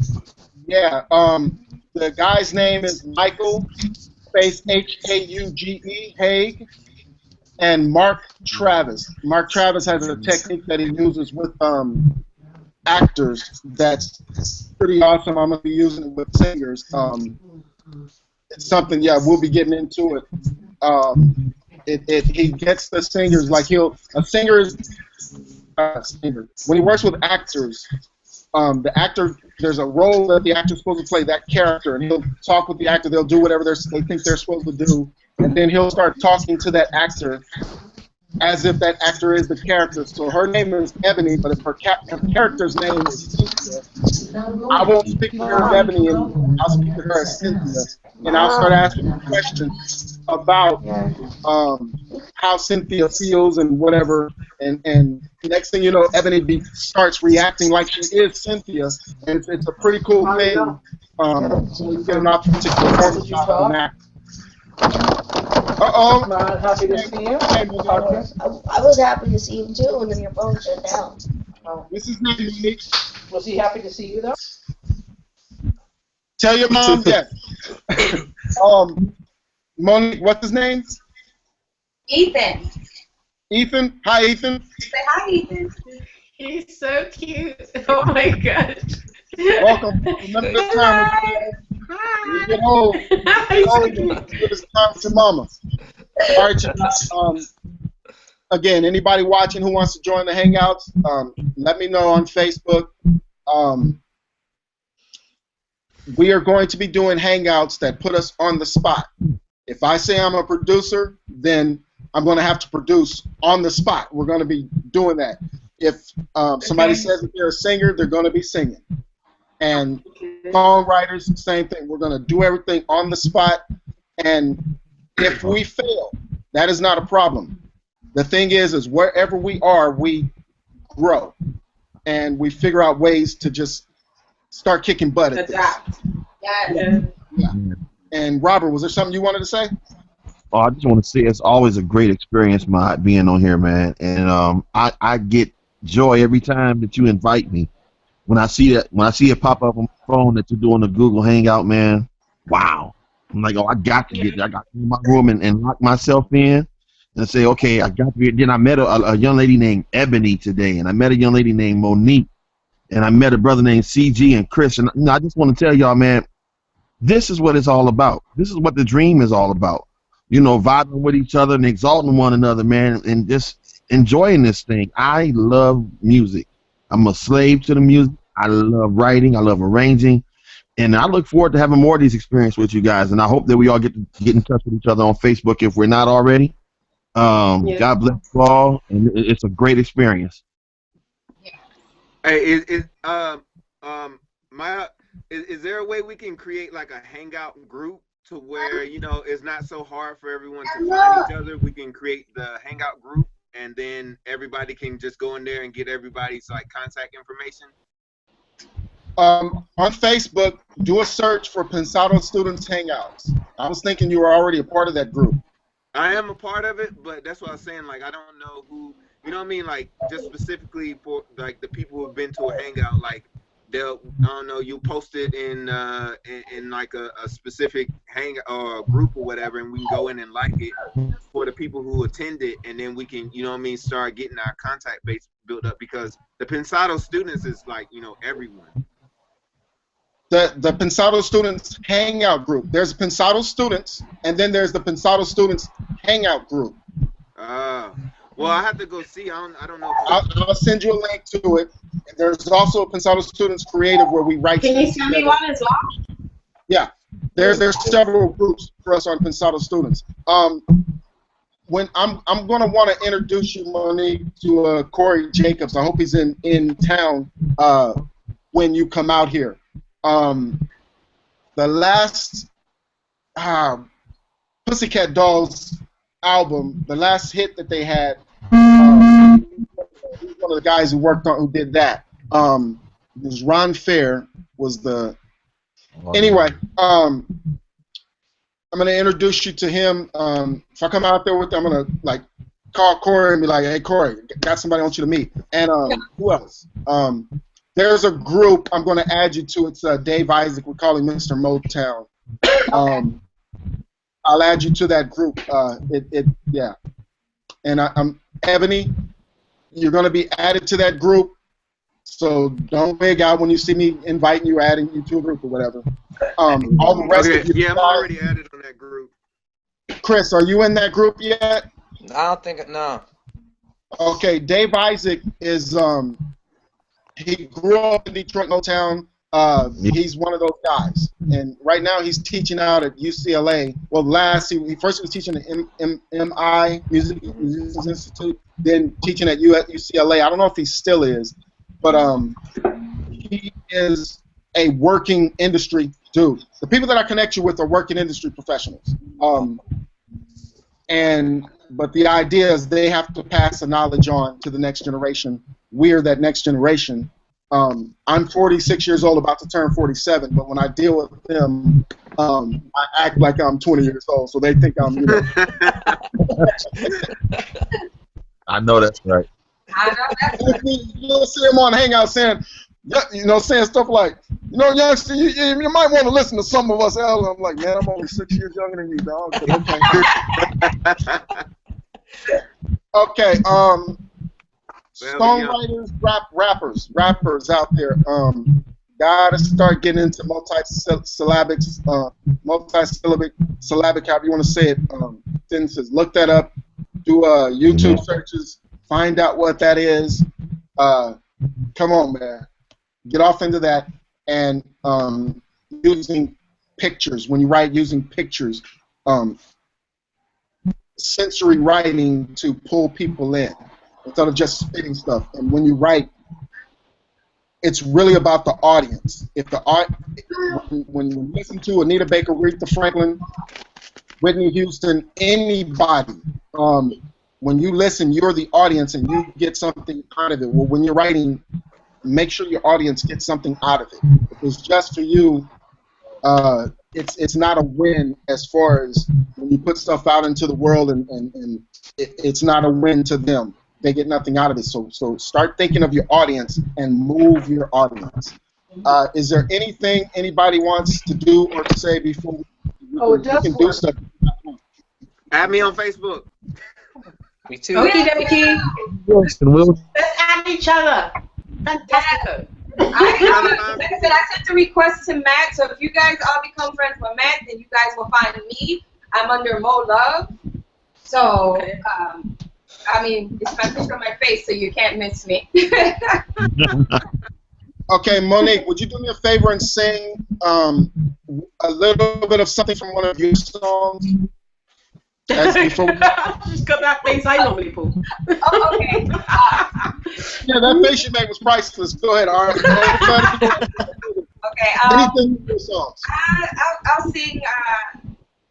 Yeah. The guy's name is Michael space Hauge Haig, and Mark Travis. Mark Travis has a technique that he uses with actors that's pretty awesome. I'm gonna be using it with singers. It's something, yeah, we'll be getting into it. He gets the singers like singer when he works with actors. The actor, there's a role that the actor's supposed to play, that character, and he'll talk with the actor. They'll do whatever they think they're supposed to do, and then he'll start talking to that actor as if that actor is the character. So her name is Ebony, but if her character's name is Cynthia, I won't speak to her as Ebony, and I'll speak to her as Cynthia, and I'll start asking questions about how Cynthia feels and whatever, and next thing you know, Ebony starts reacting like she is Cynthia, and it's a pretty cool thing. You get an opportunity to perform an act. Uh-oh. Not happy to see you. I was happy to see you too, and then your phone shut down. This is not unique. Was he happy to see you though? Tell your mom yes. Monique, what's his name? Ethan. Ethan? Hi, Ethan. Say hi, Ethan. He's so cute. Oh my god. Welcome. Remember this time when you get old. It's time with your mama. All right, again, anybody watching who wants to join the Hangouts, let me know on Facebook. We are going to be doing Hangouts that put us on the spot. If I say I'm a producer, then I'm going to have to produce on the spot. We're going to be doing that. If somebody says that they're a singer, they're going to be singing. And songwriters, same thing. We're going to do everything on the spot. And if we fail, that is not a problem. The thing is wherever we are, we grow. And we figure out ways to just start kicking butt at this. Yes. Yeah. And Robert, was there something you wanted to say? Oh, I just want to say it's always a great experience, Ma'at, being on here, man. And I get joy every time that you invite me. When I see it pop up on my phone that you're doing the Google Hangout, man, wow. I'm like, oh, I got to get there. I got to go in my room and lock myself in and say, okay, I got to get. Then I met a young lady named Ebony today, and I met a young lady named Monique, and I met a brother named CG and Chris. And I just want to tell y'all, man, this is what it's all about. This is what the dream is all about. You know, vibing with each other and exalting one another, man, and just enjoying this thing. I love music. I'm a slave to the music. I love writing. I love arranging. And I look forward to having more of these experiences with you guys. And I hope that we all get in touch with each other on Facebook if we're not already. God bless you all. And it's a great experience. Hey, is there a way we can create like a hangout group to where, you know, it's not so hard for everyone to find each other? We can create the hangout group, and then everybody can just go in there and get everybody's like contact information. On Facebook, do a search for Pensado Students Hangouts. I was thinking you were already a part of that group. I am a part of it, but that's what I was saying. Like, I don't know who, you know what I mean? Like, just specifically for like the people who have been to a hangout, like, they'll, I don't know, you post it in like a specific hang or group or whatever, and we can go in and like it for the people who attend it, and then we can, you know what I mean, start getting our contact base built up, because the Pensado students is like, you know, everyone. The Pensado Students Hangout Group. There's Pensado Students, and then there's the Pensado Students Hangout Group. Well, I have to go see. I don't know. I'll send you a link to it. And there's also a Pensado Students Creative where we write. Can you send me one as well? Yeah, there's several groups for us on Pensado Students. When I'm gonna want to introduce you, Monique, to Corey Jacobs. I hope he's in town when you come out here. The last Pussycat Dolls album, the last hit that they had, he's one of the guys who did that. It was Ron Fair was the. Anyway, I'm gonna introduce you to him. If I come out there with them, I'm gonna like call Corey and be like, "Hey, Corey, got somebody I want you to meet." And who else? There's a group I'm going to add you to. It's Dave Isaac. We call him Mr. Motown. I'll add you to that group. Yeah. And I'm Ebony. You're going to be added to that group. So don't wig out when you see me inviting you, adding you to a group or whatever. All the rest of you. Yeah, I'm already added on that group. Chris, are you in that group yet? I don't think no. Okay, Dave Isaac is he grew up in Detroit, Motown. He's one of those guys, and right now he's teaching out at UCLA. Well, he first was teaching at MI Musicians Institute, then teaching at UCLA. I don't know if he still is, but he is a working industry dude. The people that I connect you with are working industry professionals. But the idea is they have to pass the knowledge on to the next generation. We're that next generation. I'm 46 years old, about to turn 47, but when I deal with them, I act like I'm 20 years old, so they think I'm, you know. I know that's right. You'll see them on Hangout saying, you know, saying stuff like, you know, youngster, you might want to listen to some of us. I'm like, man, I'm only 6 years younger than you, dog. Okay. Songwriters, rappers out there, gotta start getting into multi-syllabic, however you want to say it, sentences. Look that up, do YouTube searches, find out what that is. Come on, man, get off into that, and using pictures. When you write, using pictures, sensory writing to pull people in instead of just spitting stuff. And when you write, it's really about the audience. When you listen to Anita Baker, Aretha Franklin, Whitney Houston, anybody, when you listen, you're the audience and you get something out of it. Well, when you're writing, make sure your audience gets something out of it. If it's just for you, it's not a win as far as when you put stuff out into the world, and it's not a win to them. They get nothing out of it. So start thinking of your audience and move your audience. Is there anything anybody wants to do or to say before we can do stuff? Add me on Facebook. Me too. Okie dokie. Let's add each other. Fantastic. Like I said, I sent a request to Matt, so if you guys all become friends with Matt, then you guys will find me. I'm under Mo Love. So, I mean, it's my picture on my face, so you can't miss me. Okay, Monique, would you do me a favor and sing a little bit of something from one of your songs? Just got that face I normally pull. Oh, okay. Yeah, that face you made was priceless. Go ahead, all right. Okay. Anything with your songs? I'll sing.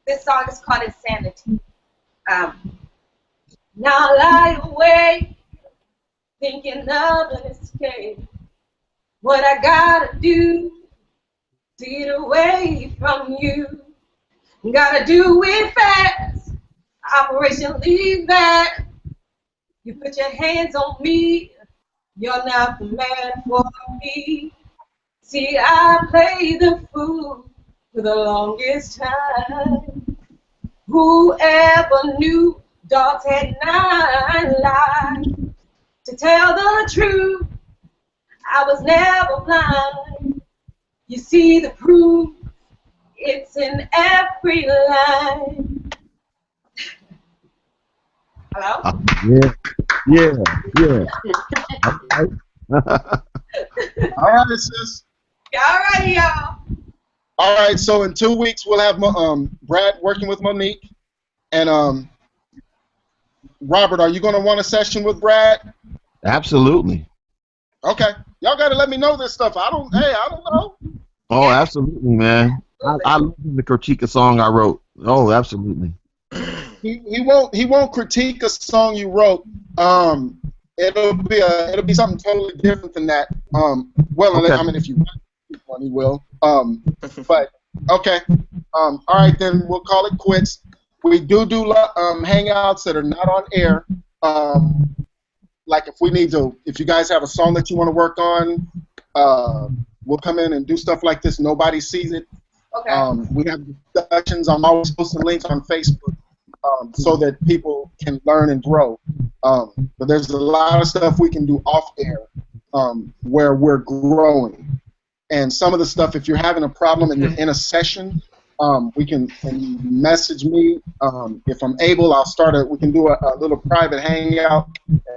This song is called Insanity. Now lie awake, thinking of an escape. What I gotta do to get away from you? Gotta do it fast. Operation Leave That. You put your hands on me. You're not the man for me. See, I played the fool for the longest time. Whoever knew dogs had 9 lives? To tell the truth, I was never blind. You see the proof, it's in every line. Hello? Yeah. All right, sis. All right, y'all. All right, so in 2 weeks we'll have Brad working with Monique, and Robert, are you gonna want a session with Brad? Absolutely. Okay, y'all gotta let me know this stuff. I don't know. Oh, absolutely, man. I love the critique a song I wrote. Oh, absolutely. He won't critique a song you wrote. It'll be something totally different than that. Okay. I mean, if you want one, he will. But okay. All right, then we'll call it quits. We do hangouts that are not on air. Like if you guys have a song that you want to work on, we'll come in and do stuff like this. Nobody sees it. Okay. We have discussions. I'm always posting links on Facebook so that people can learn and grow. But there's a lot of stuff we can do off air where we're growing. And some of the stuff, if you're having a problem and you're in a session, we can message me. If I'm able, we can do a little private hangout.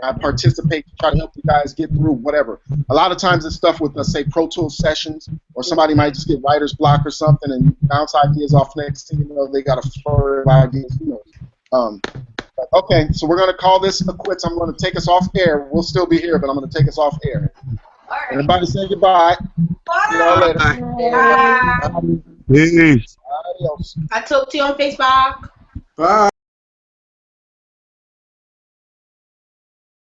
I participate to try to help you guys get through whatever. A lot of times it's stuff with, let's say, Pro Tools sessions, or somebody might just get writer's block or something and bounce ideas off. Next thing you know, they got a flurry of ideas. Who knows? Okay, so we're going to call this a quits. I'm going to take us off air. We'll still be here, but I'm going to take us off air. All right. Everybody say goodbye. Bye. See y'all later. Bye. Peace. Adios. I talk to you on Facebook. Bye.